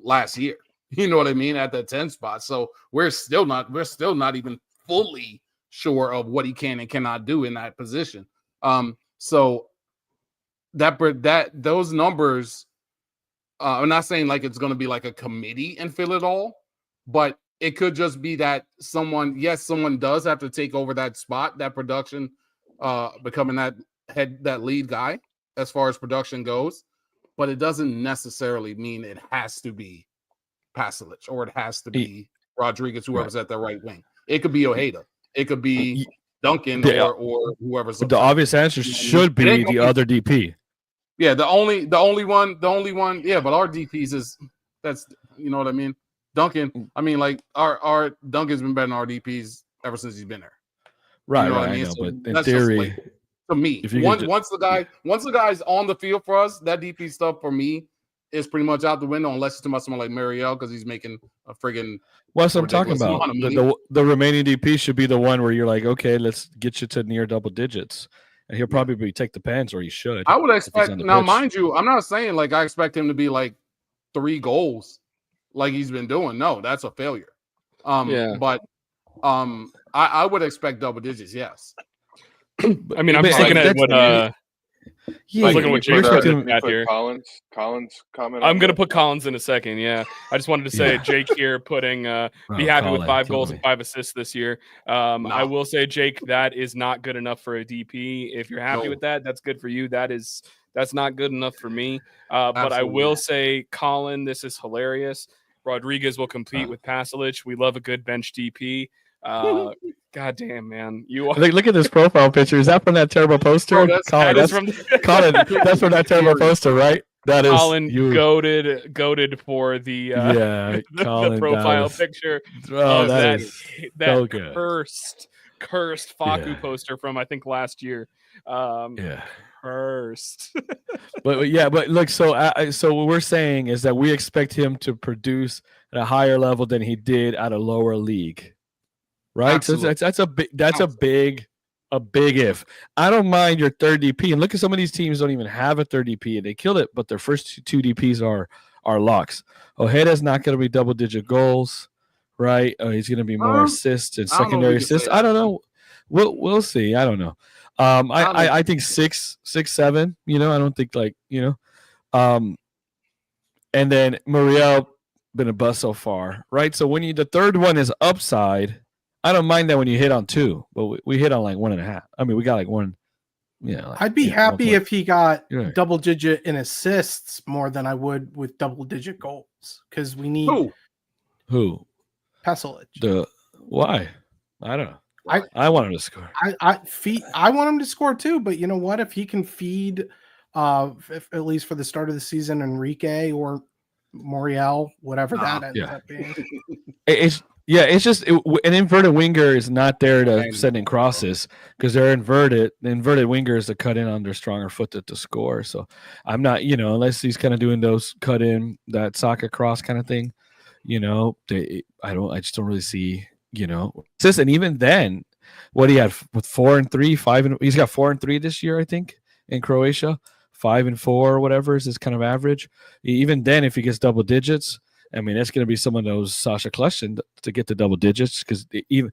last year. You know what I mean? At the 10 spot. So we're still not even fully sure of what he can and cannot do in that position. So those numbers, I'm not saying it's going to be a committee and fill it all, but it could just be that someone does have to take over that spot, that production, becoming that lead guy as far as production goes, but it doesn't necessarily mean it has to be Pasalic or it has to be Rodriguez, whoever's at the right wing. It could be Ojeda. It could be Duncan or whoever's. The obvious answer should be the other DP. Yeah, the only one. Yeah, but our DPs that's you know what I mean. Duncan. I mean, our Duncan's been better than our DPs ever since he's been there. Right, you know right. what I mean? Know, so but in theory, To me, If you once could once the guy's on the field for us, that DP stuff for me is pretty much out the window unless it's about someone like Mariel because he's making a friggin' What's I'm talking ridiculous about? amount of money. The remaining DP should be the one where you're like, okay, let's get you to near double digits, and he'll probably take the pens, or he should. I would if he's expect on the now, pitch. mind you, I'm not saying like I expect him to be like 3 goals like he's been doing. No, that's a failure. But I would expect double digits. Yes. I mean, I'm just looking at what Yeah, looking at what you're Jake expecting- got here. Collins comment. I'm on gonna that? put Collins in a second. Yeah, I just wanted to say Yeah. Jake here putting be Oh, happy with Colin, 5 kill goals me. and 5 assists this year. I will say, Jake, that is not good enough for a DP. If you're happy No. with that, that's good for you. That's not good enough for me. But I Absolutely will not. say, Colin, this is hilarious. Rodriguez will compete with Pasalic. We love a good bench DP. God damn, man, you are. Look at this profile picture. Is that from that terrible poster? Bro, that's- Colin, That is that's, from Colin, that's from that terrible poster, right? That is Colin you. goated for the Yeah, the Colin, that profile was- picture Oh, of that is that so good. cursed Faku Yeah. poster from I think last year. Yeah. Cursed. but look, so what we're saying is that we expect him to produce at a higher level than he did at a lower league, right? Absolutely. So that's a big if. I don't mind your third DP, and look at some of these teams don't even have a third DP, and they killed it, but their first 2 DPs are locks. Ojeda's not going to be double-digit goals, right? He's going to be more assists and I don't know if secondary we can say assists. that. I don't know. We'll see. I don't know. I think 6, 7. I don't think and then Muriel been a bust so far, right? So when the third one is upside, I don't mind that when you hit on 2, but we hit on like 1.5. I mean, we got like 1. I'd be happy if he got You're right. double digit in assists more than I would with double digit goals because we need Who Pasalic. why? I don't know. I- I want him to score. I want him to score too, but you know what? If he can feed, at least for the start of the season, Enrique or Moriel, whatever that ends up being. It's just an inverted winger is not there to send in crosses because they're inverted. The inverted winger is to cut in on their stronger foot to score. So I'm not, unless he's kind of doing those cut in that soccer cross kind of thing, I just don't really see, assists. And even then, what he had with 4 and 3, 5 and he's got 4 and 3 this year, I think, in Croatia. 5 and 4 or whatever is his kind of average. Even then, if he gets double digits, I mean, it's going to be some of those Sasha Kleshin to get to double digits because even,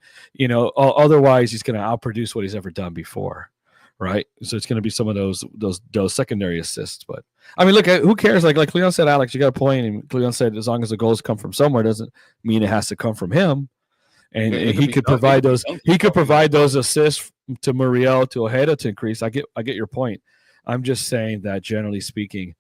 otherwise he's going to outproduce what he's ever done before, right? So it's going to be some of those secondary assists. But I mean, look, who cares? Like Cleon said, Alex, you got a point, and Cleon said as long as the goals come from somewhere, doesn't mean it has to come from him. And he could provide those. He could provide those assists to Muriel, to Ojeda to increase. I get your point. I'm just saying that generally speaking,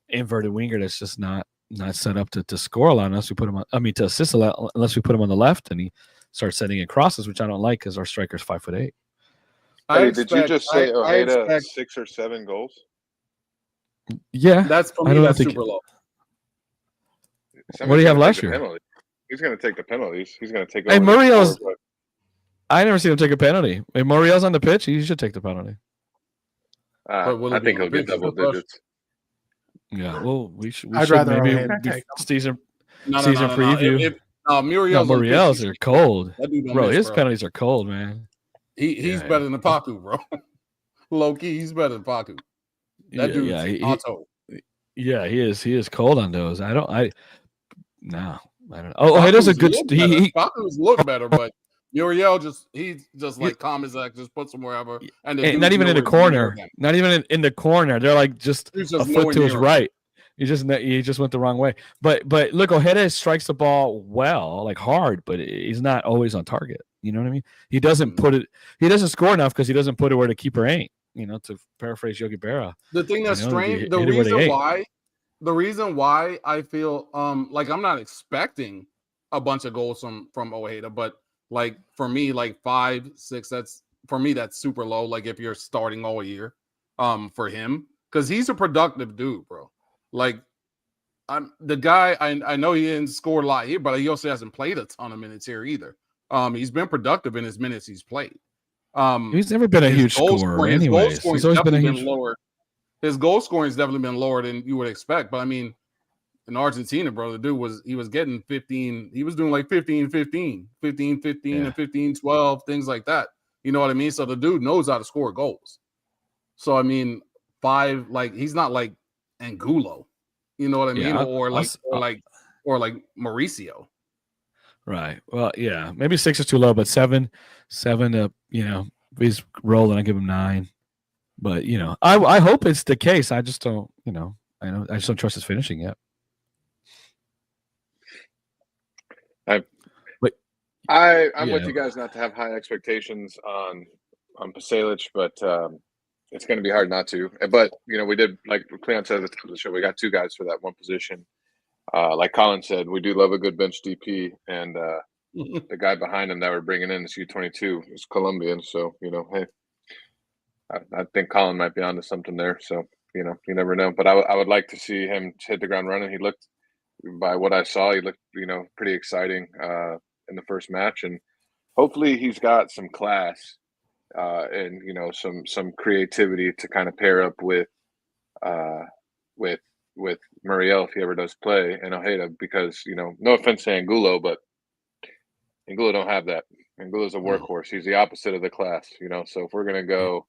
inverted winger that's just not set up to score a lot unless we put him on. I mean, to assist a lot unless we put him on the left and he starts sending in crosses, which I don't like because our striker's 5'8". Did you just say Ojeda 6 or 7 goals? Yeah, that's for me. That's super low. What do you have last year? He's going to take the penalties. He's going to take. Hey, Muriel's. I never seen him take a penalty. If Muriel's on the pitch, he should take the penalty. I think he'll get double digits. Yeah, well, we should rather maybe take season No, preview. Muriel's are cold, bro. His penalties are cold, man. He's better than Paku, bro. Low key, he's better than Paku. That dude's auto. Yeah, he is. He is cold on those. I don't know. Oh, he does a good. Paku's look better, but Muriel he's just like calm as that, just puts him wherever, and not even in the corner. Not even in the corner. They're like just a foot to his right. He just went the wrong way. But look, Ojeda strikes the ball well, like hard, but he's not always on target. You know what I mean? He doesn't put it. He doesn't score enough because he doesn't put it where the keeper ain't. To paraphrase Yogi Berra. The thing that's strange, the reason why I feel like I'm not expecting a bunch of goals from Ojeda, but like for me, like 5, 6, that's super low. Like if you're starting all year, for him, because he's a productive dude, bro. Like I'm the guy. I know he didn't score a lot here, but he also hasn't played a ton of minutes here either. He's been productive in his minutes he's played. He's never been a huge scorer, anyways. He's always been a huge lower. His goal scoring's definitely been lower than you would expect. But I mean, in Argentina, bro, the dude was getting 15. He was doing like 15, 15, 15, 15, and 15, 12, things like that. You know what I mean? So the dude knows how to score goals. So I mean, 5, like he's not like Angulo. You know what I mean? Or like Mauricio. Right. Well, yeah, maybe 6 is too low, but 7, if he's rolling, I give him 9. But I hope it's the case. I just don't, I just don't trust his finishing yet. I'm with you guys not to have high expectations on Pasalic, but it's going to be hard not to. But we did, like Cleon said at the top of the show, we got 2 guys for that one position. Like Colin said, we do love a good bench DP, and the guy behind him that we're bringing in is U22 is Colombian. So hey, I think Colin might be onto something there. So you never know. But I would like to see him hit the ground running. He looked, by what I saw, he looked pretty exciting in the first match, and hopefully he's got some class and some creativity to kind of pair up with Muriel if he ever does play, and Ojeda, because no offense to Angulo, but Angulo don't have that. Angulo's a workhorse. He's the opposite of the class, So if we're gonna go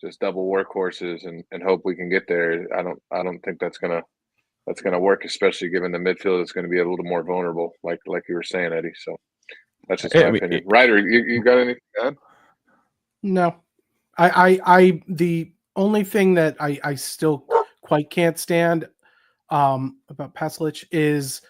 just double workhorses and hope we can get there, I don't think that's gonna work, especially given the midfield is going to be a little more vulnerable, like you were saying, Eddie. So that's just my opinion. Ryder, you got anything to add? No, I the only thing that I still quite can't stand about Pasalic is,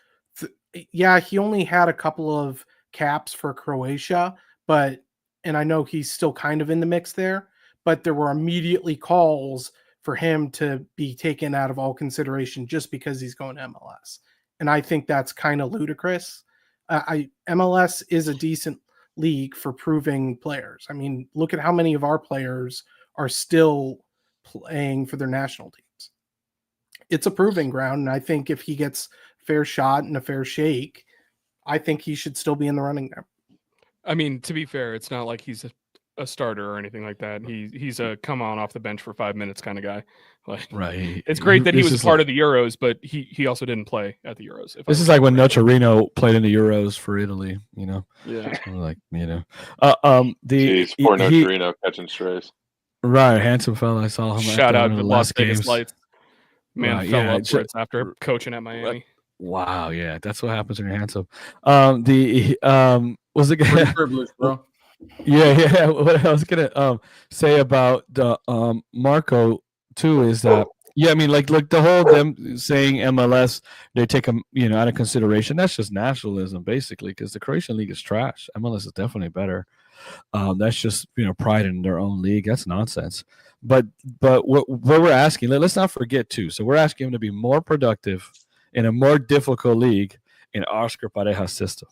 he only had a couple of caps for Croatia, and I know he's still kind of in the mix there, but there were immediately calls for him to be taken out of all consideration just because he's going to MLS. And I think that's kind of ludicrous. MLS is a decent league for proving players. I mean, look at how many of our players are still playing for their national teams. It's a proving ground, and I think if he gets a fair shot and a fair shake, I think he should still be in the running there. I mean, to be fair, it's not like he's a starter or anything like that. He's a come on off the bench for 5 minutes kind of guy. Like, right. It's great that he was part of the Euros, but he also didn't play at the Euros. This is like when Nocerino played in the Euros for Italy. Yeah. Like Jeez, poor Nocerino catching strays. Right, handsome fella. I saw him. Shout out to Las Vegas games. Lights. Man, fell upwards after coaching at Miami. Wow, yeah, that's what happens when you're handsome. Was it Pretty privileged, bro? Yeah. What I was gonna say about the Marco too is that I mean, like the whole them saying MLS, they take them out of consideration. That's just nationalism, basically, because the Croatian league is trash. MLS is definitely better. That's just pride in their own league. That's nonsense. But what we're asking, let's not forget too. So we're asking him to be more productive in a more difficult league in Oscar Pareja's system.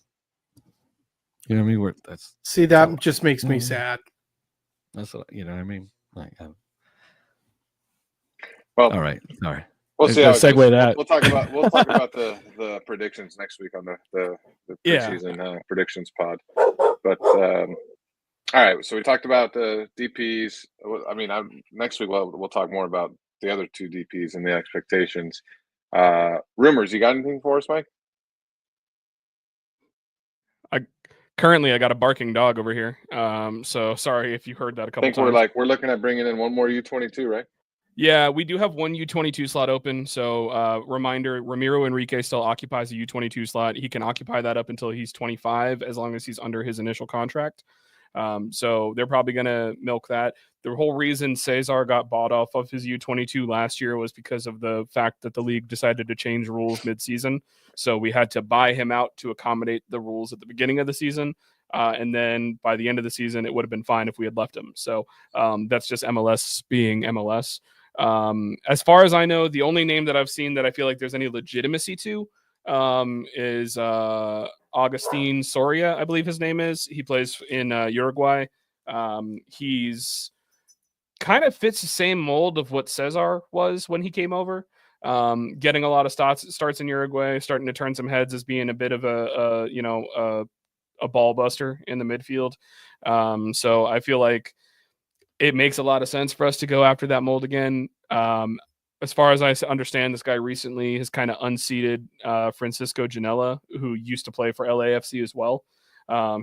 You know what I mean? That just makes me sad. That's what what I mean. Like, well, all right, sorry. We'll see. How segue that. We'll talk about the predictions next week on the preseason predictions pod. But all right, so we talked about the DPs. I mean, next week we'll talk more about the other 2 DPs and the expectations. Rumors, you got anything for us, Mike? Currently, I got a barking dog over here. So sorry if you heard that a couple times. I think we're looking at bringing in one more U22, right? Yeah, we do have one U22 slot open. So reminder, Ramiro Enrique still occupies a U22 slot. He can occupy that up until he's 25, as long as he's under his initial contract. So they're probably going to milk that. The whole reason Cesar got bought off of his U22 last year was because of the fact that the league decided to change rules midseason. So we had to buy him out to accommodate the rules at the beginning of the season. And then by the end of the season, it would have been fine if we had left him. So that's just MLS being MLS. As far as I know, the only name that I've seen that I feel like there's any legitimacy to is Agustin Soria, I believe his name is. He plays in Uruguay. He's kind of fits the same mold of what Cesar was when he came over. Getting a lot of starts in Uruguay, starting to turn some heads as being a bit of a a ball buster in the midfield. So I feel like it makes a lot of sense for us to go after that mold again. As far as I understand, this guy recently has kind of unseated Francisco Janela, who used to play for LAFC as well.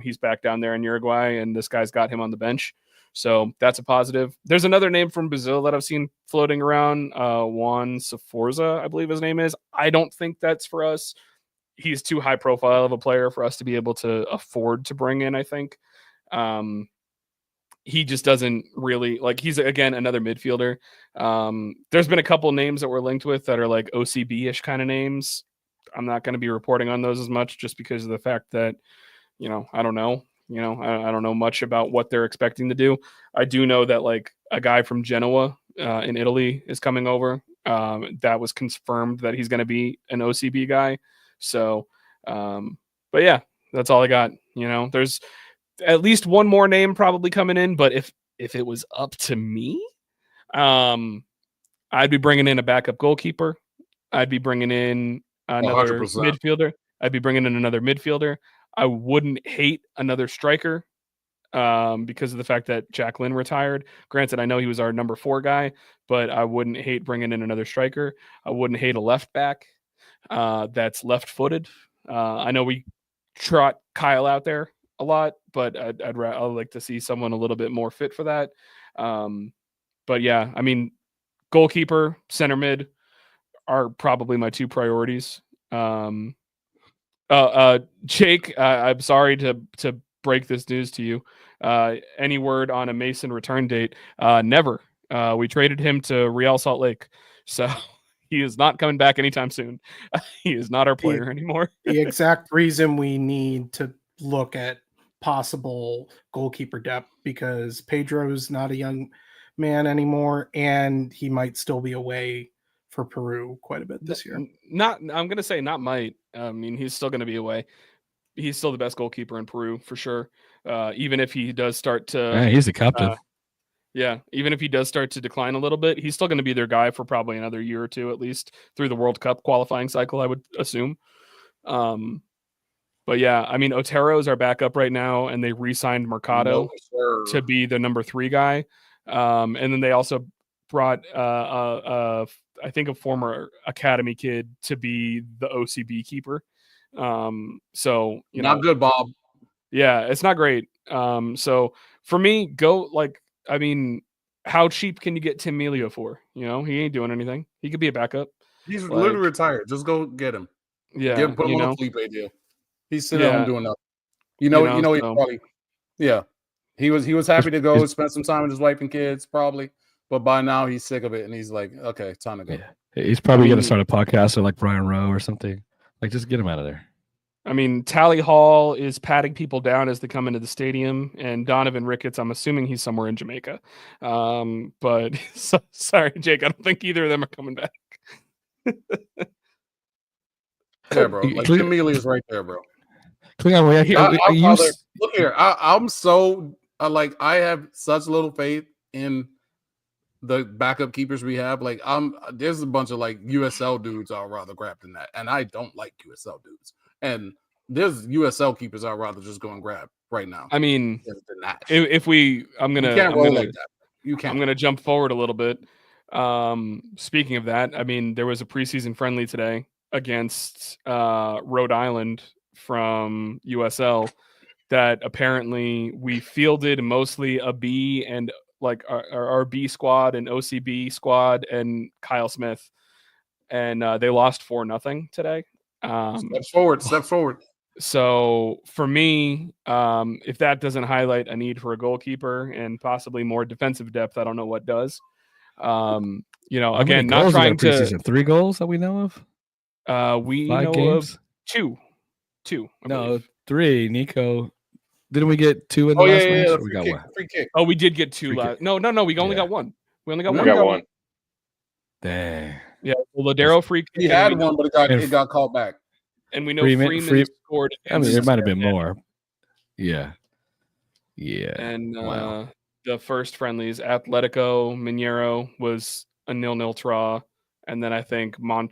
He's back down there in Uruguay, and this guy's got him on the bench. So that's a positive. There's another name from Brazil that I've seen floating around, Juan Saforza, I believe his name is. I don't think that's for us. He's too high profile of a player for us to be able to afford to bring in, I think. He just doesn't really like, he's again another midfielder. There's been a couple names that we're linked with that are like OCB-ish kind of names. I'm not going to be reporting on those as much just because of the fact that, I don't know. I don't know much about what they're expecting to do. I do know that like a guy from Genoa in Italy is coming over. That was confirmed that he's going to be an OCB guy. So, but yeah, that's all I got. There's at least one more name probably coming in, but if it was up to me, I'd be bringing in a backup goalkeeper. I'd be bringing in another 100%. midfielder. I'd be bringing in another midfielder. I wouldn't hate another striker because of the fact that Jack Lynn retired. Granted, I know he was our number 4 guy, but I wouldn't hate bringing in another striker. I wouldn't hate a left back that's left-footed. I know we trot Kyle out there a lot, but I'd like to see someone a little bit more fit for that. But yeah, I mean, goalkeeper, center mid are probably my 2 priorities. Jake, I'm sorry to break this news to you. Any word on a Mason return date? Never. We traded him to Real Salt Lake, so he is not coming back anytime soon. He is not our player anymore. The exact reason we need to look at possible goalkeeper depth, because Pedro's not a young man anymore, and he might still be away for Peru quite a bit this year. I'm going to say not might. I mean, he's still going to be away. He's still the best goalkeeper in Peru for sure. Even if he does start to, Yeah, he's the captain. Even if he does start to decline a little bit, he's still going to be their guy for probably another year or two, at least through the World Cup qualifying cycle, I would assume. But yeah, I mean, Otero is our backup right now, and they re-signed Mercado to be the number 3 guy. And then they also brought, I think, a former academy kid to be the OCB keeper. So not good, Bob. Yeah, it's not great. So for me, how cheap can you get Tim Melio for? He ain't doing anything. He could be a backup. He's literally retired. Just go get him. Yeah, put him on a Felipe deal. He's sitting home doing nothing. He probably, he was happy to go spend some time with his wife and kids, probably. But by now he's sick of it, and he's like, okay, time to go. Yeah. He's probably going to start a podcast or like Brian Rowe or something. Like, just get him out of there. I mean, Tally Hall is patting people down as they come into the stadium, and Donovan Ricketts, I'm assuming he's somewhere in Jamaica. But sorry, Jake, I don't think either of them are coming back. Yeah, bro. Like, Tim Mealy is right there, bro. Look here. I'm so I have such little faith in the backup keepers we have. Like, there's a bunch of like USL dudes I'd rather grab than that, and I don't like USL dudes. And there's USL keepers I'd rather just go and grab right now. I mean, I'm gonna jump forward a little bit. Speaking of that, I mean, there was a preseason friendly today against Rhode Island from USL that apparently we fielded mostly a B and like our B squad and OCB squad and Kyle Smith, and they lost 4-0 today. Step forward. So for me, if that doesn't highlight a need for a goalkeeper and possibly more defensive depth, I don't know what does. Again, not trying to 3 goals that we know of. We 5 know games? of two. No, 3. Nico, didn't we get 2 in the last match? Yeah, we got one. Free kick. Oh, we did get 2 last. No. We only got 1. We only got one. We got one. Dang. Yeah, well, Ladero free kick. He had one, but it got called back. And we know Freeman scored. I mean, there might have been more. Yeah. And the first friendlies, Atletico Mineiro was a 0-0 draw, and then I think who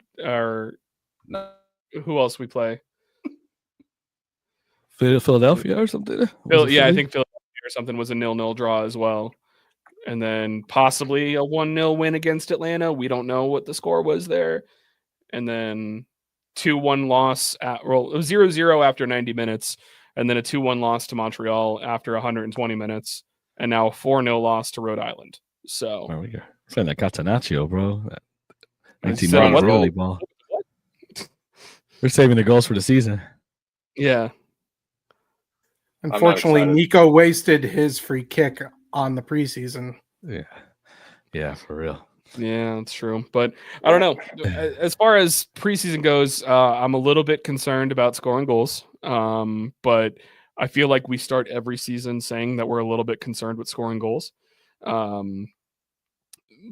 else we play? Philadelphia or something. Yeah, I think Philadelphia or something was a 0-0 draw as well. And then possibly a 1-0 win against Atlanta. We don't know what the score was there. And then 2-1 loss it was 0-0 after 90 minutes, and then a 2-1 loss to Montreal after 120 minutes, and now a 4-0 loss to Rhode Island. So there we go. Saying that Catenaccio, bro. That 19 So minutes what- early ball. We're saving the goals for the season. yeah, Unfortunately, excited. Nico wasted his free kick on the preseason. Yeah, for real. yeah, that's true. But I don't know. As far as preseason goes, I'm a little bit concerned about scoring goals. But I feel like we start every season saying that we're a little bit concerned with scoring goals.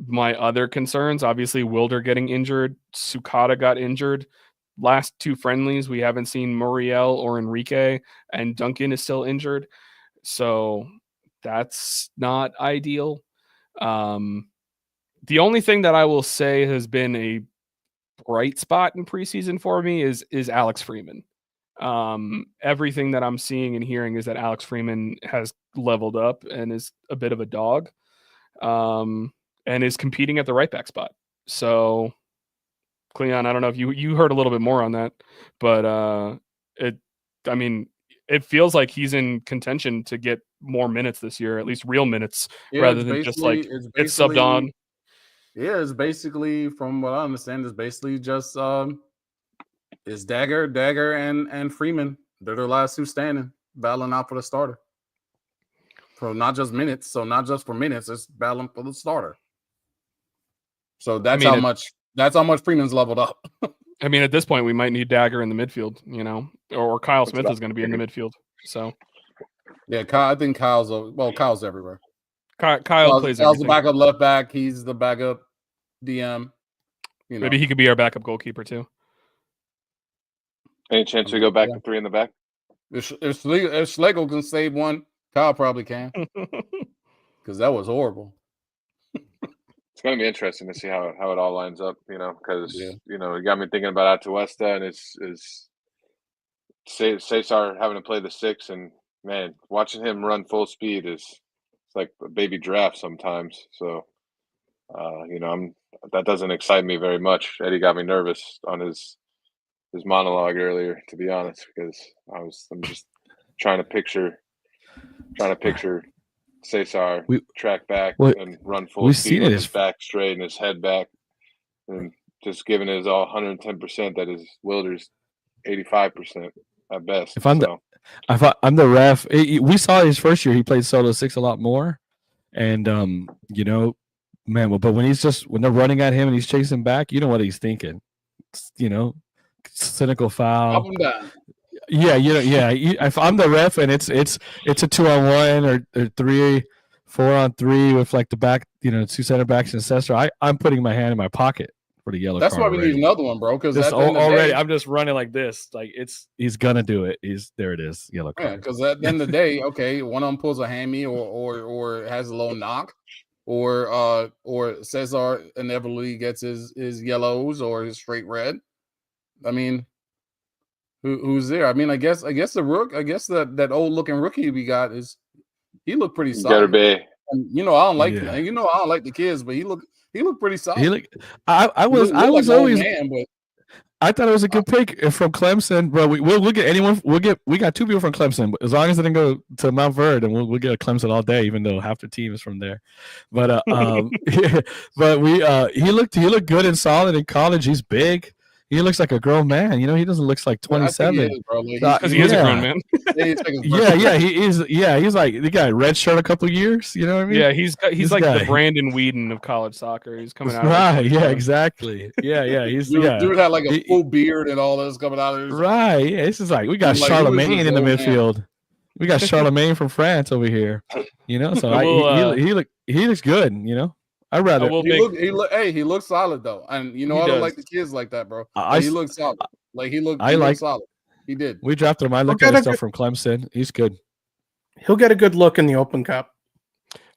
My other concerns, obviously, Wilder getting injured, Sukata got injured. Last two friendlies, we haven't seen Muriel or Enrique, and Duncan is still injured. So that's not ideal. The only thing that I will say has been a bright spot in preseason for me is Alex Freeman. Everything that I'm seeing and hearing is that Alex Freeman has leveled up and is a bit of a dog, and is competing at the right back spot. So, Cleon, I don't know if you heard a little bit more on that, but it feels like he's in contention to get more minutes this year, at least real minutes, rather than just like it's subbed on. Yeah, it's basically, from what I understand, it's basically just it's Dagger, and Freeman. They're the last two standing, battling out for the starter. For not just minutes, so not just for minutes, it's battling for the starter. So that's how much Freeman's leveled up. I mean, at this point, we might need Dagger in the midfield, or Kyle Smith is going to be in the midfield. So, yeah, I think Kyle's everywhere. Kyle plays. Kyle's the backup left back. He's the backup DM. Maybe he could be our backup goalkeeper too. Any chance we go back to 3 in the back? If Schlegel can save one, Kyle probably can. Because that was horrible. It's going to be interesting to see how it all lines up, because, it got me thinking about Atuesta and is Cesar having to play the 6, and, man, watching him run full speed it's like a baby draft sometimes. So, that doesn't excite me very much. Eddie got me nervous on his monologue earlier, to be honest, because I'm just trying to picture Cesar track back and run full speed with his back straight and his head back, and just giving his all 110%. That is Wilder's 85% at best. If I'm the ref, we saw his first year he played solo 6 a lot more, and man, but when they're running at him and he's chasing back, you know what he's thinking, cynical foul. Up and down. Yeah, if I'm the ref and it's a 2-on-1 or 3-4-on-3 with like the back, 2 center backs and Cesar, I'm putting my hand in my pocket for the yellow. That's card why we already. need another one, bro. Because already, I'm just running like this. Like he's gonna do it. There it is, yellow card. Yeah, because at the end of the day, okay, one of them pulls a hammy or has a low knock, or Cesar inevitably gets his yellows or his straight red. I mean, who's there? I mean, I guess the rook. I guess that old looking rookie we got he looked pretty solid. Be. And, I don't like I don't like the kids, but he looked pretty solid. I was always. Man, but I thought it was a good pick from Clemson, but we'll get anyone. We got 2 people from Clemson, but as long as they didn't go to Mount Verde, and we'll get a Clemson all day, even though half the team is from there. But but he looked good and solid in college. He's big. He looks like a grown man. He doesn't look like 27. Because he is a grown man. He is. Yeah, he's like the guy red shirt a couple years. You know what I mean? Yeah, he's like the Brandon Whedon of college soccer. He's coming out. Right. Yeah. Exactly. Yeah. He's dude had like a full beard and all this coming out of his. Right. Yeah. This is like we got Charlemagne in the midfield. We got Charlemagne from France over here. So he looks good. I'd rather. He looks solid though, and I don't like the kids like that, bro. He looks solid. He looked solid. He did. We drafted him. I looked at stuff from Clemson. He's good. He'll get a good look in the Open Cup.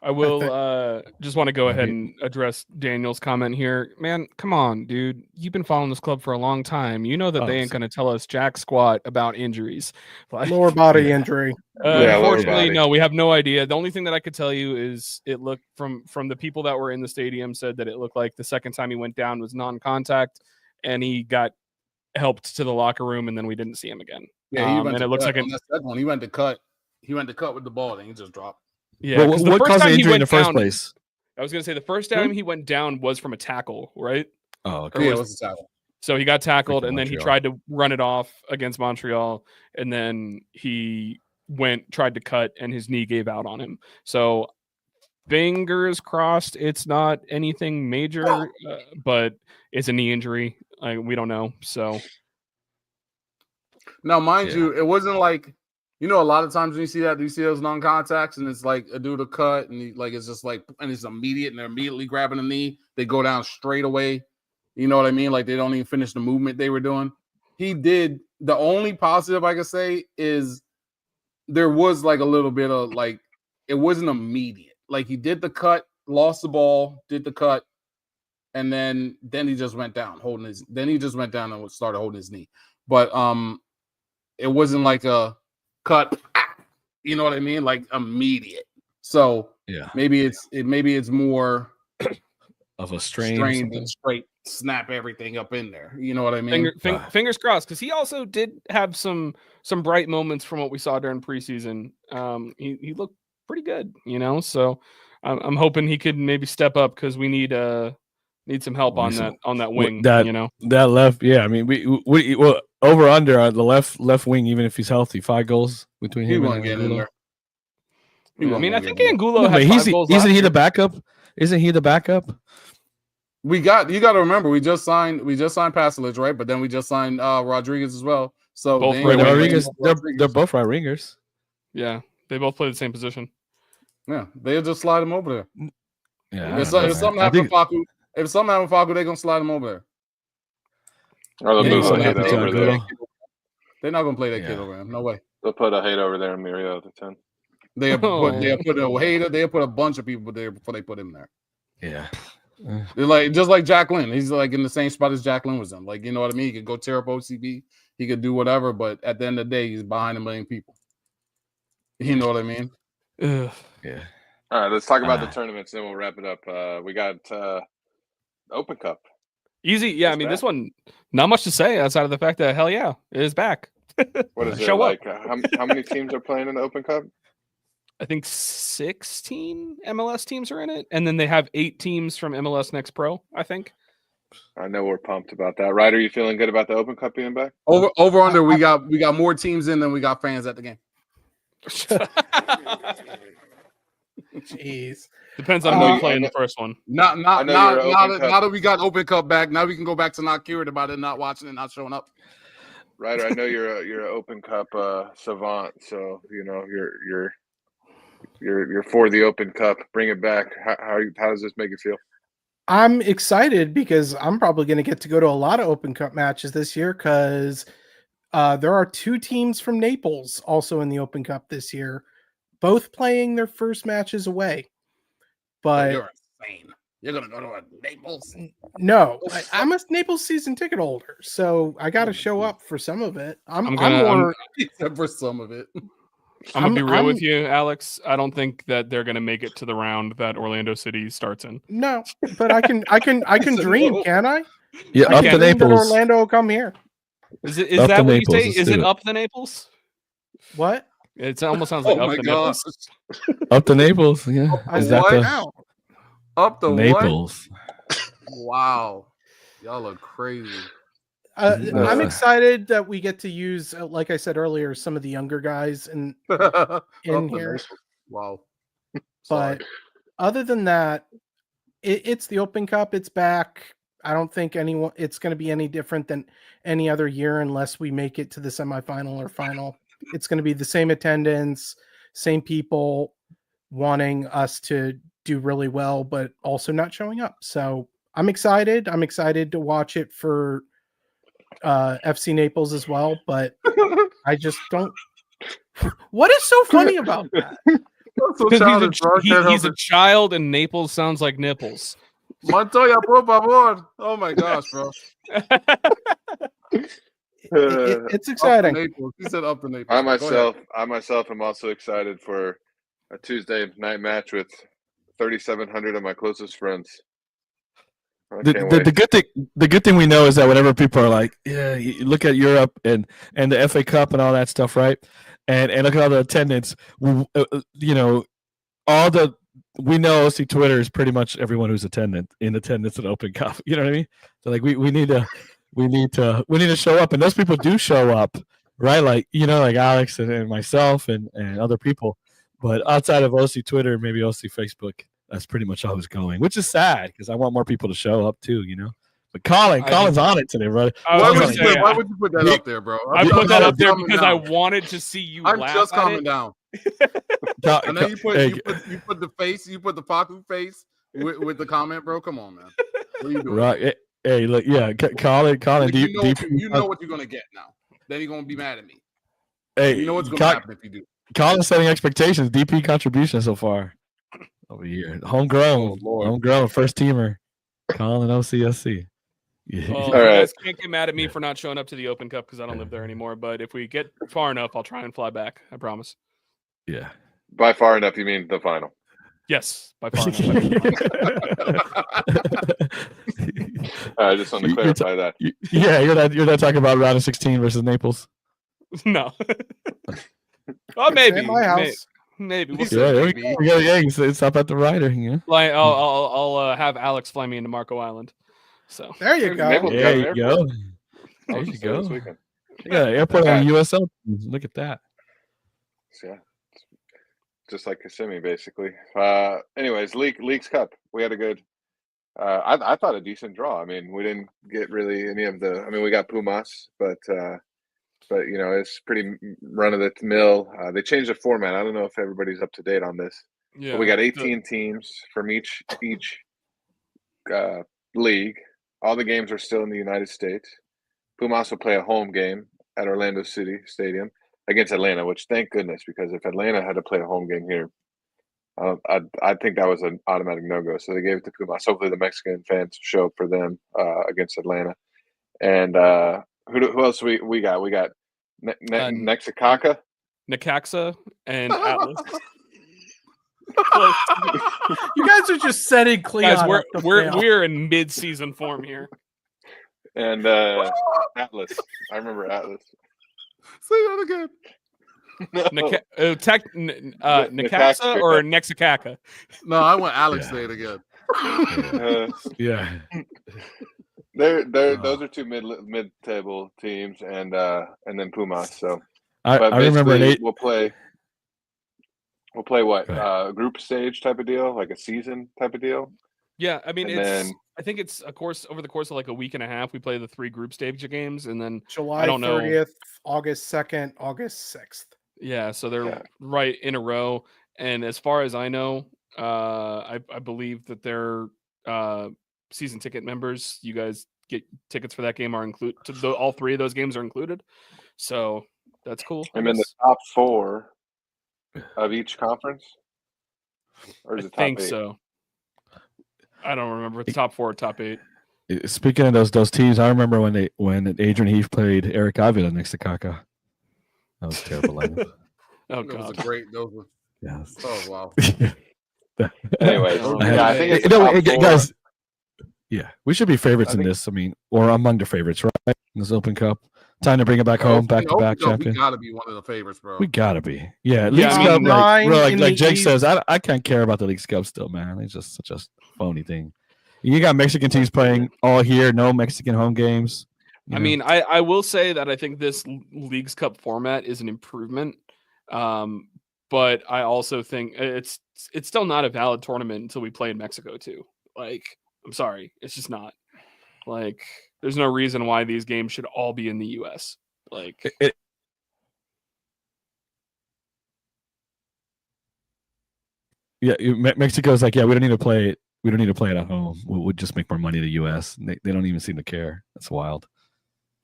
I will just want to go ahead and address Daniel's comment here. Man, come on, dude. You've been following this club for a long time. You know that they ain't going to tell us jack squat about injuries. Like, Lower body injury. Unfortunately, no, we have no idea. The only thing that I could tell you is it looked from the people that were in the stadium said that it looked like the second time he went down was non-contact, and he got helped to the locker room, and then we didn't see him again. Yeah, and it looks like on that second one. He went to cut. He went to cut with the ball, and he just dropped. Yeah, well, what caused the injury in the first place? I was going to say the first time he went down was from a tackle, right? Oh, okay. Yeah, it was a tackle. So he got tackled, and then he tried to run it off against Montreal, and then he tried to cut, and his knee gave out on him. So fingers crossed it's not anything major, but it's a knee injury. We don't know. So now, mind you, it wasn't like, a lot of times when you see those non-contacts, and it's like a dude a cut, and it's just like, and it's immediate, and they're immediately grabbing the knee. They go down straight away. You know what I mean? Like they don't even finish the movement they were doing. He did. The only positive I could say is there was like a little bit of like, it wasn't immediate. Like he did the cut, lost the ball, did the cut, and then he just went down and started holding his knee. But it wasn't like a cut, you know what I mean? Like immediate. So yeah, maybe it's more of a strain than straight snap everything up in there. You know what I mean? Fingers crossed, because he also did have some bright moments from what we saw during preseason. He looked pretty good, So I'm hoping he could maybe step up, because we need some help on that wing. That left. Yeah, I mean we over under on the left wing, even if he's healthy, 5 goals between him and Angulo. I think Angulo has 5 goals. Isn't he the backup? Isn't he the backup? You got to remember, we just signed Pasalic, right? But then we just signed Rodriguez as well. So both Rodriguez, they're both right wingers. Yeah, they both play the same position. Yeah, they'll just slide him over there. Yeah, if something happens to Facu, they're gonna slide him over there. Or they'll move Hate over there. They're not gonna play that kid over him. No way. They'll put a Hate over there and Muriel at the 10. They'll put a bunch of people there before they put him there. Yeah. They're like just like Jack Lynn. He's like in the same spot as Jack Lynn was in. Like, you know what I mean? He could go tear up OCB. He could do whatever, but at the end of the day, he's behind 1 million people. You know what I mean? Yeah. All right, let's talk about the tournaments, then we'll wrap it up. We got Open Cup. Easy. Yeah, I mean, this one, not much to say outside of the fact that, hell yeah, it is back. What is it like? How many teams are playing in the Open Cup? I think 16 MLS teams are in it, and then they have 8 teams from MLS Next Pro, I think. I know we're pumped about that. Ryder, you feeling good about the Open Cup being back? Over under, we got more teams in than we got fans at the game. Jeez. Depends on who you play in the first one. Now that we got Open Cup back, now we can go back to not curious about it, not watching it, not showing up. Ryder, I know you're an Open Cup savant, so you're for the Open Cup. Bring it back. How does this make you feel? I'm excited because I'm probably going to get to go to a lot of Open Cup matches this year, because there are 2 teams from Naples also in the Open Cup this year, both playing their first matches away. But you're insane. You're going to go to Naples? No, I'm a Naples season ticket holder, so I got to show up for some of it. Except for some of it. I'm gonna be real with you, Alex. I don't think that they're gonna make it to the round that Orlando City starts in. No, but I can dream, can I? Yeah, I up to Naples. Orlando will come here. Is that what you say? Is it up the Naples? What? It almost sounds like up the Naples. Up to Naples, yeah. Is that up the Naples? Wow, y'all are crazy. I'm excited that we get to use, like I said earlier, some of the younger guys in here. Wow. But other than that, it's the Open Cup. It's back. I don't think it's going to be any different than any other year unless we make it to the semifinal or final. It's going to be the same attendance, same people wanting us to do really well, but also not showing up. So I'm excited. I'm excited to watch it for FC Naples as well, but I just don't. What is so funny about that? So Because childish, bro. I can't he's help a child and Naples sounds like nipples. it. Montoya, por favor. Oh my gosh, bro. It's Up to exciting. Naples. He said up to Naples. I Go ahead. myself am also excited for a Tuesday night match with 3,700 of my closest friends. I can't wait. The good thing we know is that whenever people are like, yeah, you look at Europe and the FA Cup and all that stuff, right? And look at all the attendance. You know, we know OC Twitter is pretty much everyone who's in attendance at Open Cup. You know what I mean? So like we need to show up, and those people do show up, right? Like like Alex and myself and other people. But outside of OC Twitter, maybe OC Facebook, that's pretty much all who's going, which is sad because I want more people to show up too, But Colin's on it today, brother. Why would you put that up there, bro? I put that up there because I wanted to see you I'm laugh just at calming it. down. And then you put the face, you put the Paku face with the comment, bro. Come on, man. What are you doing? Right. Hey, look, yeah, Colin, Like, you know what you're gonna get now. Then you're gonna be mad at me. Hey, you know what's gonna happen if you do. Colin's setting expectations. DP contribution so far over here. Homegrown, first teamer. Colin OCSC. Yeah. Well, All you right. guys can't get mad at me for not showing up to the Open Cup because I don't live there anymore. But if we get far enough, I'll try and fly back. I promise. Yeah. By far enough, you mean the final? Yes, by far enough. I just want to clarify that. Yeah, you're not talking about round of 16 versus Naples. No. Oh, maybe. At my house. Maybe. We'll see. Yeah, there we go. We got it's up at the rider. Like, I'll have Alex fly me into Marco Island. So There you go. Naples There you got an go. airport. There I'll you just say this go. weekend. Yeah, airport on USL. Look at that. Yeah, just like Kissimmee, basically. Anyways, Leagues Cup. We had a good. I thought a decent draw. I mean, we didn't get really any of the. I mean, we got Pumas, but it's pretty run of the mill. They changed the format. I don't know if everybody's up to date on this. yeah, But we got 18 teams from each league. All the games are still in the United States. Pumas will play a home game at Orlando City Stadium against Atlanta, which thank goodness, because if Atlanta had to play a home game here, I think that was an automatic no-go. So they gave it to Pumas. Hopefully the Mexican fans show up for them against Atlanta. And who else we got? We got Nexacaca. Necaxa and Atlas. You guys are just setting Cleon. Guys, up to fail. we're in mid-season form here. And Atlas. I remember Atlas. Say that again. Necaxa or Nexacaca? No, I want Alex to say it again. Yeah. Those are two mid-table teams, and then Pumas. So, I remember we'll play what group stage type of deal, like a season type of deal. Yeah, I mean, And I think it's over the course of like a week and a half. We play the 3 group stage games, and then July I don't know. 30th, August 2nd, August 6th. Yeah, so they're right in a row. And as far as I know, I believe that they're season ticket members. You guys get tickets for that game are included. All 3 of those games are included. So that's cool. I'm in the top 4 of each conference, or is it top I think 8? so. I don't remember the top 4 or top 8. Speaking of those teams, I remember when Adrian Heath played Eric Avila next to Kaka. That was terrible. Oh That was god. a great. Those were. Yes. Oh wow. Anyway, I think it's top 4. guys. Yeah, we should be favorites in this. I mean, or among the favorites, right? In this Open Cup, time to bring it back home, back to back champion. We gotta be one of the favorites, bro. We gotta be. Yeah, Yeah, Leagues I Cup. mean, Like Jake says, I can't care about the Leagues Cup still, man. It's just such a phony thing. You got Mexican teams playing all here, no Mexican home games. I mean, I will say that I think this Leagues Cup format is an improvement. But I also think it's still not a valid tournament until we play in Mexico too. Like, I'm sorry, it's just not. Like, there's no reason why these games should all be in the US. Like Mexico's like, yeah, we don't need to play it. We don't need to play it at home. We'll just make more money in the US. They don't even seem to care. That's wild.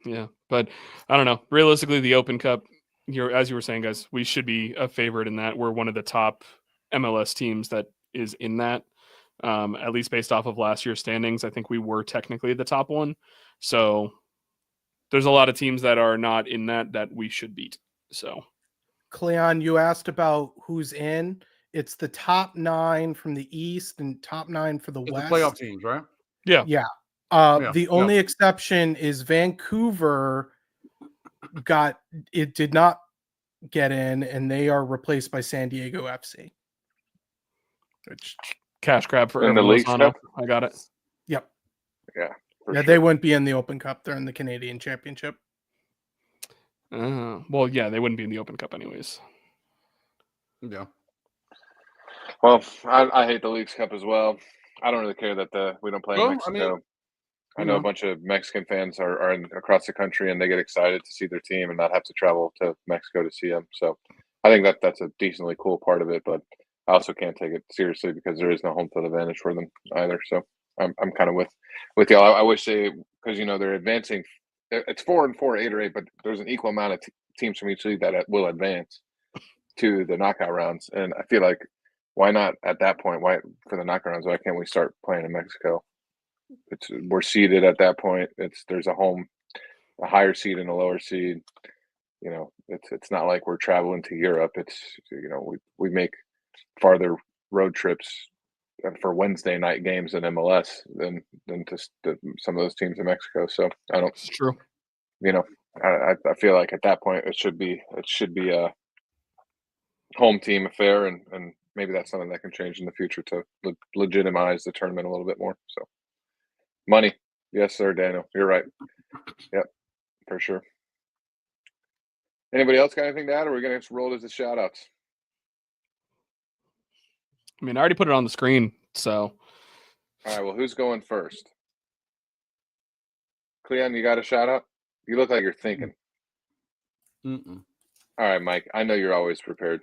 Yeah, but I don't know. Realistically, the Open Cup, as you were saying, guys, we should be a favorite in that. We're one of the top MLS teams that is in that. At least based off of last year's standings, I think we were technically the top one. So there's a lot of teams that are not in that we should beat. So, Cleon, you asked about who's in. It's the top 9 from the East and top 9 for the It's the West. playoff teams, right? yeah. Yeah. Yeah, The only exception is Vancouver did not get in, and they are replaced by San Diego FC. Which cash grab for In the Erwin Leagues Lozano. Cup? I got it. Yep. Yeah. for Yeah, sure. they wouldn't be in the Open Cup. They're in the Canadian Championship. Well, yeah, they wouldn't be in the Open Cup anyways. Yeah. Well, I hate the Leagues Cup as well. I don't really care that we don't play in Well, I Mexico. mean, I know you a bunch of Mexican fans are across the country, and they get excited to see their team and not have to travel to Mexico to see them. So I think that's a decently cool part of it, but I also can't take it seriously because there is no home field advantage for them either. So I'm kind of with y'all. I wish because they're advancing. It's 4 and 4, 8 or 8, but there's an equal amount of teams from each league that will advance to the knockout rounds, and I feel like why not at that point? Why for the knockout rounds? Why can't we start playing in Mexico? We're seeded at that point. There's a higher seed and a lower seed. It's not like we're traveling to Europe. It's we make farther road trips for Wednesday night games in MLS than some of those teams in Mexico. So I don't. It's true. I feel like at that point it should be a home team affair, and maybe that's something that can change in the future to legitimize the tournament a little bit more. So. Money. Yes, sir, Daniel. You're right. Yep, for sure. Anybody else got anything to add, or are we going to roll as the shout-outs? I mean, I already put it on the screen, so. All right, well, who's going first? Cleon, you got a shout-out? You look like you're thinking. Mm-mm. All right, Mike. I know you're always prepared.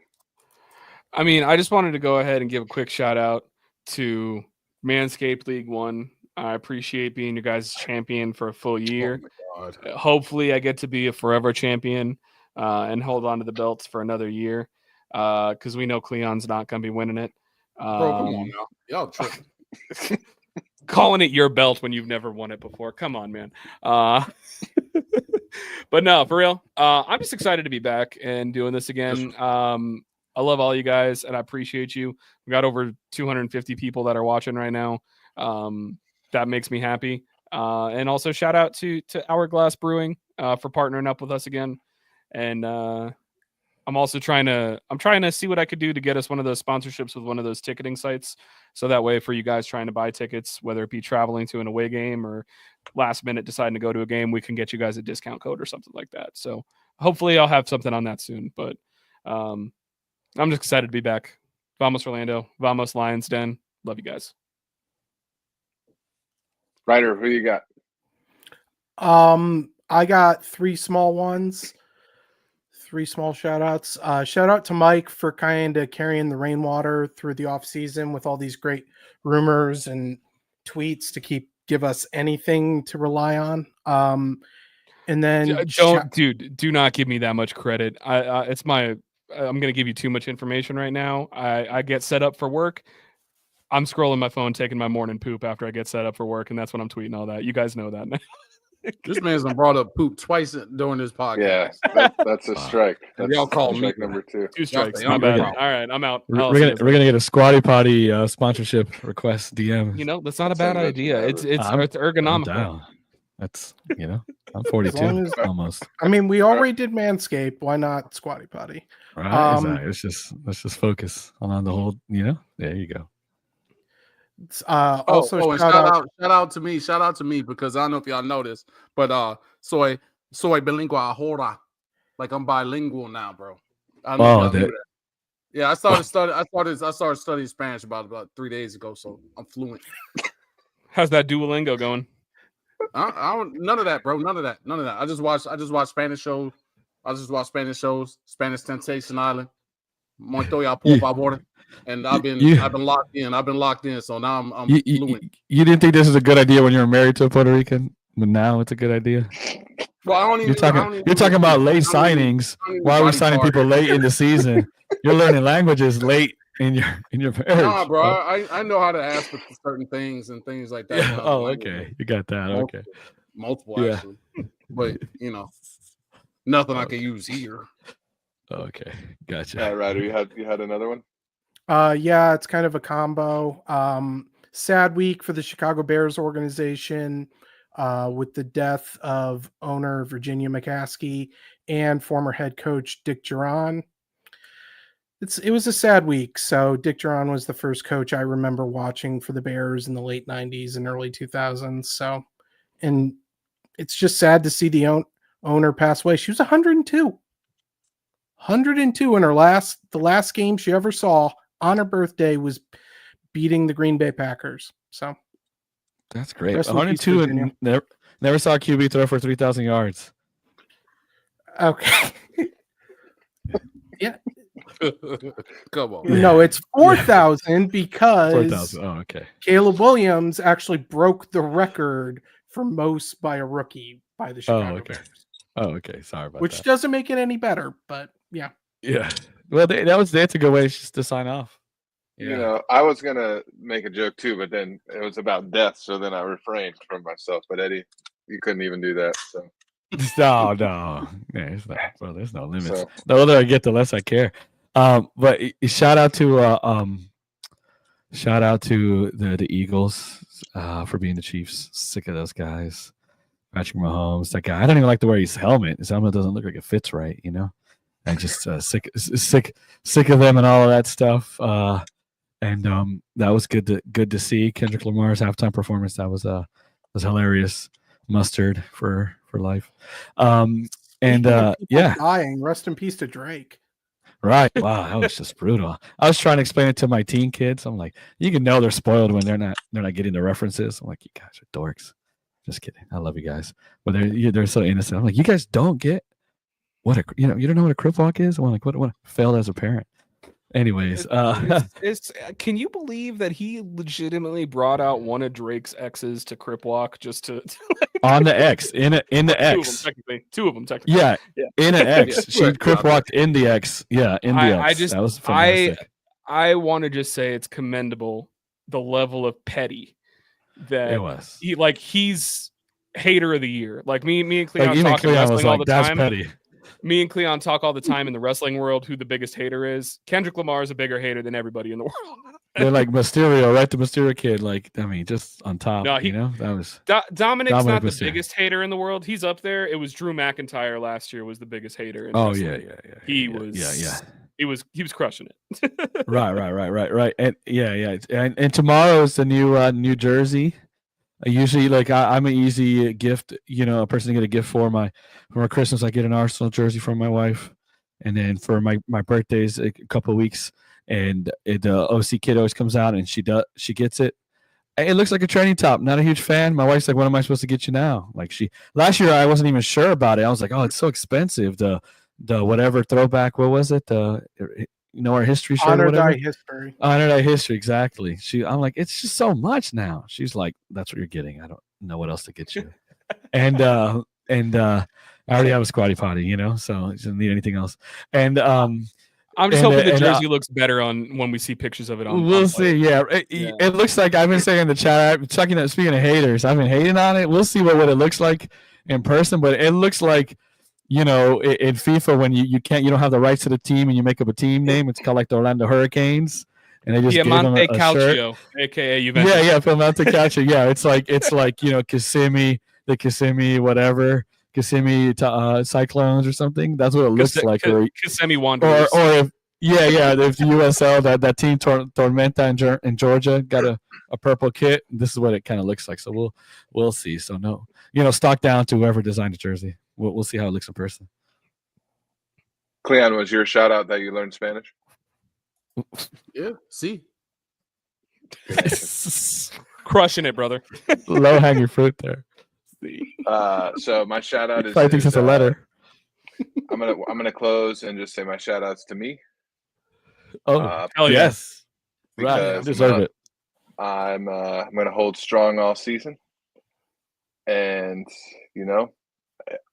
I mean, I just wanted to go ahead and give a quick shout-out to Manscaped League One. I appreciate being your guys' champion for a full year. Oh my God. Hopefully, I get to be a forever champion and hold on to the belts for another year because we know Cleon's not going to be winning it. Bro, come on now. Y'all tripping. Calling it your belt when you've never won it before. Come on, man. But no, for real. I'm just excited to be back and doing this again. I love all you guys, and I appreciate you. We got over 250 people that are watching right now. That makes me happy. And also shout out to Hourglass Brewing for partnering up with us again. And I'm also trying to see what I could do to get us one of those sponsorships with one of those ticketing sites. So that way for you guys trying to buy tickets, whether it be traveling to an away game or last minute deciding to go to a game, we can get you guys a discount code or something like that. So hopefully I'll have something on that soon. But I'm just excited to be back. Vamos Orlando. Vamos Lions Den. Love you guys. Ryder, who you got? I got 3 small ones, 3 small shout outs. Shout out to Mike for kind of carrying the rainwater through the off season with all these great rumors and tweets to give us anything to rely on. And then do not give me that much credit. I'm going to give you too much information right now. I get set up for work. I'm scrolling my phone, taking my morning poop after I get set up for work, and that's when I'm tweeting all that. You guys know that now. This man's been brought up poop twice during this podcast. Yeah, that's a strike. That's y'all call me strike number 2. 2 strikes. Y'all My bad. think- All right, I'm out. We're gonna get a Squatty Potty sponsorship request DM. You know, that's not a bad That's idea. It's I'm ergonomical. down. That's I'm 42 long as- almost. I mean, we already did Manscaped. Why not Squatty Potty? Right? Exactly. Let's just focus on the whole. There you go. Also, and shout out. shout out to me because I don't know if y'all know this, but soy bilingüe ahora, like I'm bilingual now, bro. I don't know if y'all knew that. Yeah, I started studying Spanish about 3 days ago, so I'm fluent. How's that Duolingo going? I don't none of that, bro. None of that. I just watch Spanish shows. Spanish Temptation Island, Montoya por favor. And I've been locked in. So now I'm fluent. You didn't think this was a good idea when you were married to a Puerto Rican, but now it's a good idea. Well, You're talking about late signings. Why are we signing people late in the season? You're learning languages late in your marriage. Nah, bro. Oh, I know how to ask for certain things and things like that. yeah. Oh, okay. You got that. Okay. Multiple Yeah. actually. But nothing I Okay. can use here. Okay. Gotcha. All right, Ryder, you had another one? Yeah, it's kind of a combo. Sad week for the Chicago Bears organization with the death of owner Virginia McCaskey and former head coach Dick Duran. It was a sad week. So Dick Duran was the first coach I remember watching for the Bears in the late 90s and early 2000s. So, and it's just sad to see the owner pass away. She was 102. 102 in the last game she ever saw on her birthday was beating the Green Bay Packers. So That's great. Rest in peace, 102 Virginia. and never saw a QB throw for 3,000 yards. okay. Yeah. Come on. No, it's 4,000 because 4,000. Oh, okay. Caleb Williams actually broke the record for most by a rookie by the Chicago okay. Bears. Oh, okay. Sorry about Which that. doesn't make it any better, but yeah. Yeah. Well, that's a good way just to sign off. Yeah. I was gonna make a joke too, but then it was about death, so then I refrained from myself. But Eddie, you couldn't even do that. So No. Yeah, it's not, bro, there's no limits. So- The older I get, the less I care. But shout out to the Eagles for being the Chiefs. Sick of those guys. Patrick Mahomes, that guy. I don't even like to wear his helmet. His helmet doesn't look like it fits right, I'm just sick of them and all of that stuff. And that was good to see Kendrick Lamar's halftime performance. That was hilarious. Mustard for life. And yeah, Dying. Rest in peace to Drake. right. Wow, that was just brutal. I was trying to explain it to my teen kids. I'm like, you can know they're spoiled when they're not getting the references. I'm like, you guys are dorks. Just kidding. I love you guys, but they're so innocent. I'm like, you guys don't get what you don't know what a crip walk is. I'm like, what failed as a parent. Anyways, Can you believe that he legitimately brought out one of Drake's exes to crip walk just to on the X in the X. Two of them technically. Yeah, in an X. She Yeah. crip walked in the X. Yeah, in the X. That was fantastic. I want to just say it's commendable the level of petty that It was. he's hater of the year. Like me and Cleon Like, even talk Cleon wrestling was all like, the "That's time. petty." Me and Cleon talk all the time in the wrestling world who the biggest hater is. Kendrick Lamar is a bigger hater than everybody in the world. They're like Mysterio, right? The Mysterio kid, like, I mean, just on top. No, that was Dominic's Dominic not the Mysterio. biggest hater in the world. He's up there. It was Drew McIntyre last year was the biggest hater. In Oh wrestling. yeah. He yeah, was. Yeah. He was crushing it. Right. And yeah. And tomorrow is the New Jersey. Usually, like I'm an easy gift, a person to get a gift for my Christmas. I get an Arsenal jersey from my wife, and then for my birthdays a couple of weeks, and the OC kid always comes out and she gets it. It looks like a training top. Not a huge fan. My wife's like, "What am I supposed to get you now?" Like last year I wasn't even sure about it. I was like, "Oh, it's so expensive." The whatever throwback. What was it? Our history shirt. Honor or whatever. thy history. Honor thy history, exactly. I'm like, it's just so much now. She's like, that's what you're getting. I don't know what else to get you. and I already have a squatty potty, so I didn't need anything else. And I'm just hoping the jersey looks better when we see pictures of it on. We'll see. Yeah. It looks like I've been saying in the chat. Speaking of haters, I've been hating on it. We'll see what it looks like in person, but it looks like. In FIFA when you don't have the rights to the team and you make up a team name, it's called like the Orlando Hurricanes, and they just give them a Calcio, shirt. aka Juventus. Yeah, Piemonte Calcio. Yeah, it's like Kissimmee, the Kissimmee whatever, Kissimmee Cyclones or something. That's what it looks like. Or Kissimmee Wanderers. Or if the USL that team Tormenta in Georgia got a purple kit. This is what it kind of looks like. So we'll see. So no, stock down to whoever designed the jersey. We'll see how it looks in person. Cleon, was your shout out that you learned Spanish? Yeah, see. Crushing it, brother. Low hanging fruit there. So my shout out is. I think it's a letter. I'm gonna close and just say my shout outs to me. Oh, hell yes. Because right, deserve it. I'm gonna hold strong all season, and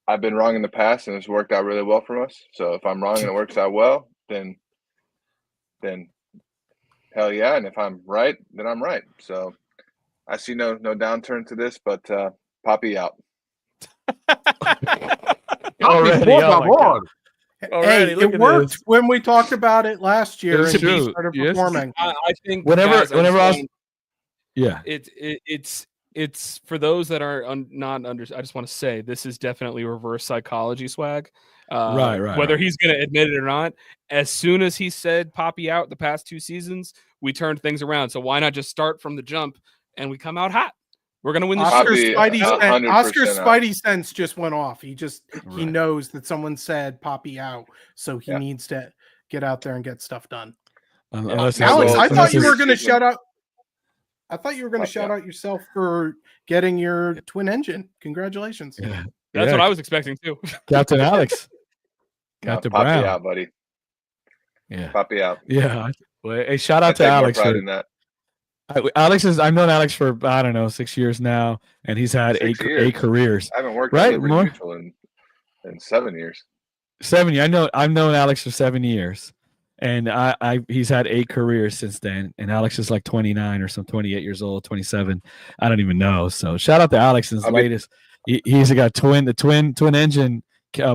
I've been wrong in the past, and it's worked out really well for us. So if I'm wrong and it works out well, then Hell yeah. And if I'm right, then I'm right. So I see no downturn to this, but Poppy out. Already, Poppy, oh my God. Already, Hey, look it at worked this. when we talked about it last year It's and he true. started Yes. performing. I think Whenever guys, I was, yeah. It's for those that are not under. I just want to say this is definitely reverse psychology swag. Right. Whether he's going to admit it or not, as soon as he said Poppy out the past 2 seasons, we turned things around. So why not just start from the jump and we come out hot? We're going to win the Oscar's series. Poppy, Oscar's 100% out. Spidey sense just went off. He Right. knows that someone said Poppy out, so he Yeah. needs to get out there and get stuff done. Unless Yeah. Alex, I thought you were going to Preseason- shout out. I thought you were going to Fuck shout yeah. out yourself for getting your twin engine. Congratulations. Yeah. That's what I was expecting too. Captain Alex. No, Captain Poppy Brown. out, buddy. Yeah. Poppy out. Yeah. Well, hey, shout I out to take more Alex. pride in that. I've known Alex for, I don't know, 6 years now, and he's had 6 eight years. careers. I haven't worked Right, at Liberty more? Mutual in 7 years. 7 years. I've known Alex for 7 years, and he's had 8 careers since then. And Alex is like 29 or some 28 years old, 27. I don't even know. So shout out to Alex. His latest. He's got twin engine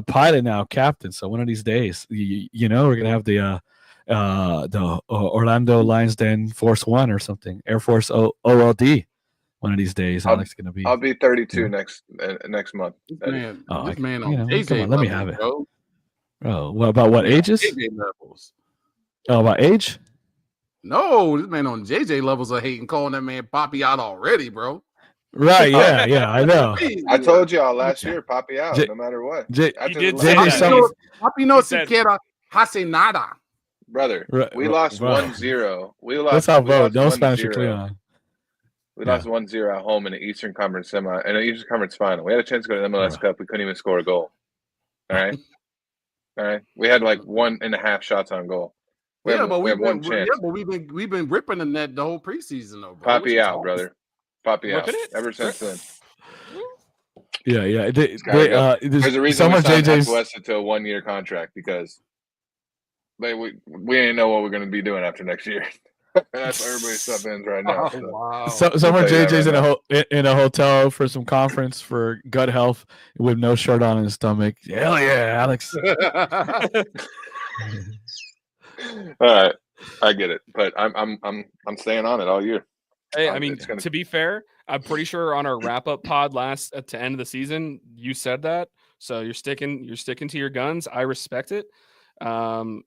pilot now, captain. So one of these days, you know, we're gonna have the Orlando Lions Den Force One or something, Air Force OLD. One of these days, Alex is gonna be. I'll be 32 Yeah. next month. This man Oh, this man you on know, JJ come on, let me levels, have it. bro. Oh, what about what ages? JJ levels. Oh, about age? No, this man on JJ levels of hating, calling that man Poppy out already, bro. Right? Yeah, I know. I told y'all last year, Poppy out, J- no matter what. J- After did the say last- that. Poppy no He said- siquiera hace nada. Brother, Right, we lost bro. 1-0. We lost. Let's have we vote. lost No Spanish 1-0. Cleon. We Yeah. lost 1-0 at home in the Eastern Conference in an Eastern Conference final. We had a chance to go to the MLS Cup. We couldn't even score a goal. All right. All right. We had like 1.5 shots on goal. We had one chance. we've been ripping the net the whole preseason though, bro. Poppy out, brother. Poppy out. Ripping it? Ever since then. Yeah. There's a reason someone we signed JJ's. Atuesta to a 1-year contract because we didn't know what we're going to be doing after next year. That's where everybody's stuff ends right now. Oh, wow. Someone I'll tell you that JJ's right in a hotel for some conference for gut health with no shirt on his stomach. Hell yeah, Alex. All right, I get it, but I'm staying on it all year. Hey, I mean, It's gonna- to be fair, I'm pretty sure on our wrap up pod last at the end of the season, you said that. So you're sticking to your guns. I respect it. And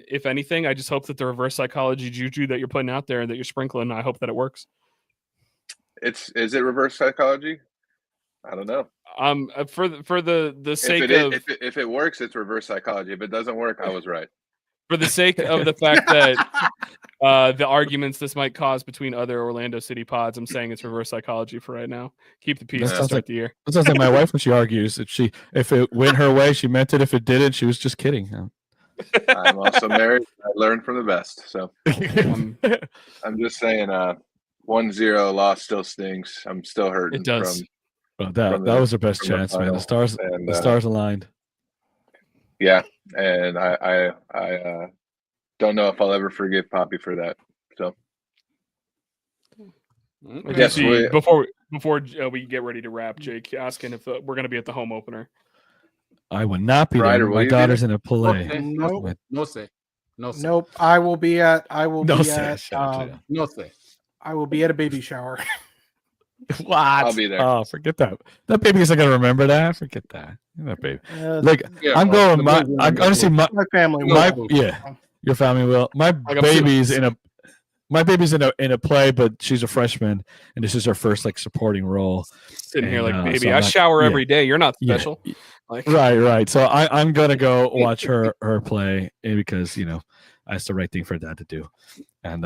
if anything, I just hope that the reverse psychology juju that you're putting out there and that you're sprinkling, I hope that it works. Is it reverse psychology? I don't know. For the sake of If it works, it's reverse psychology. If it doesn't work, I was right. for the sake of the fact that the arguments this might cause between other Orlando City pods, I'm saying it's reverse psychology for right now. Keep the peace That to sounds start like- the year. That sounds like my wife when she argues. If it went her way, she meant it. If it didn't, she was just kidding. I'm also married. I learned from the best. So I'm just saying, 1-0 loss still stings. I'm still hurting. It does. Well, that From the- was their best from the chance, man. final. The stars, And, the stars aligned. Yeah, and I don't know if I'll ever forgive Poppy for that. So Okay. Yes, See, we- before we get ready to wrap, Jake asking if we're going to be at the home opener. I would not be Ryder, there. will My you be daughter's there? in a play. Okay. Nope. With- No say. No say. Nope. I will be at No, say, shut up, shut up. No say. I will be at a baby shower. What? I'll be there. Oh, forget that. That baby isn't gonna remember that. Forget that. That baby. Look, Yeah, I'm well, going. I'm gonna see my family. will. my yeah. Your family will. My I'm baby's in a play, but she's a freshman, and this is her first like supporting role. Sitting here like, And, baby, so I I'm not- shower yeah. every day. You're not Yeah. special. Like, Right. So I'm gonna go watch her play because that's the right thing for dad to do, and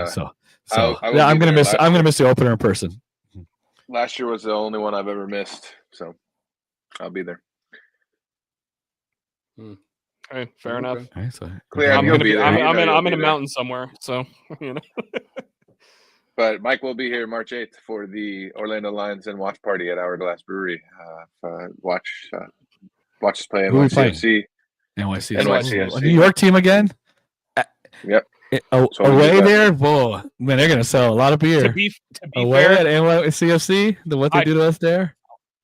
so I will yeah, I'm be gonna there. miss. I'm gonna miss the opener in person. Last year was the only one I've ever missed, so I'll be there. okay, fair enough. Okay. Okay, so Clear, I'm you'll gonna be be. there. I'm You know in you'll a be there. mountain somewhere. So you know. But Mike will be here March 8th for the Orlando Lions and watch party at Hourglass Brewery. Watch us play Who are we NYCFC. NYC. NYCFC. A New York team again. Yep. Away there, boy, man, they're gonna sell a lot of beer. To be Away fair, at CFC, what they do to us there.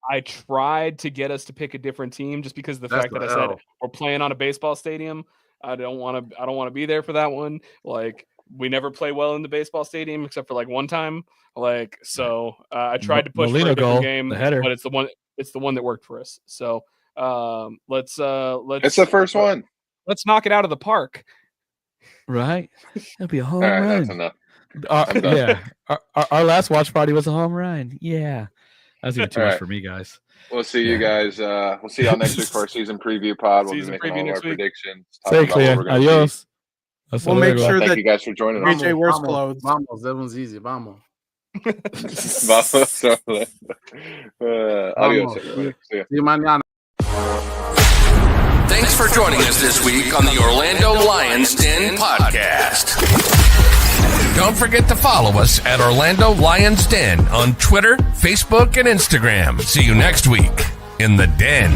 I tried to get us to pick a different team just because of the That's fact that the I said L. we're playing on a baseball stadium. I don't want to be there for that one. Like, we never play well in the baseball stadium except for like one time. Like, so I tried to push for a Molina different goal, game, the header. but it's the one that worked for us. So let's It's the first one. Let's knock it out of the park. Right, that'd be a home All right, run. that's enough. Our, I'm done. yeah, our last watch party was a home run. Yeah, that's even too All much right. for me, guys. We'll see you guys. We'll see y'all next week for our season preview pod. We'll be Season making preview all of our next week. predictions. Say talking about what clear. we're gonna see. Adios. Hasta We'll make luego. sure Thank that you guys for joining us. AJ wears clothes. Vamos, that one's easy. Vamos. Adios, everybody. See ya. See you mañana. Thanks for joining us this week on the Orlando Lions Den podcast. Don't forget to follow us at Orlando Lions Den on Twitter, Facebook, and Instagram. See you next week in the Den.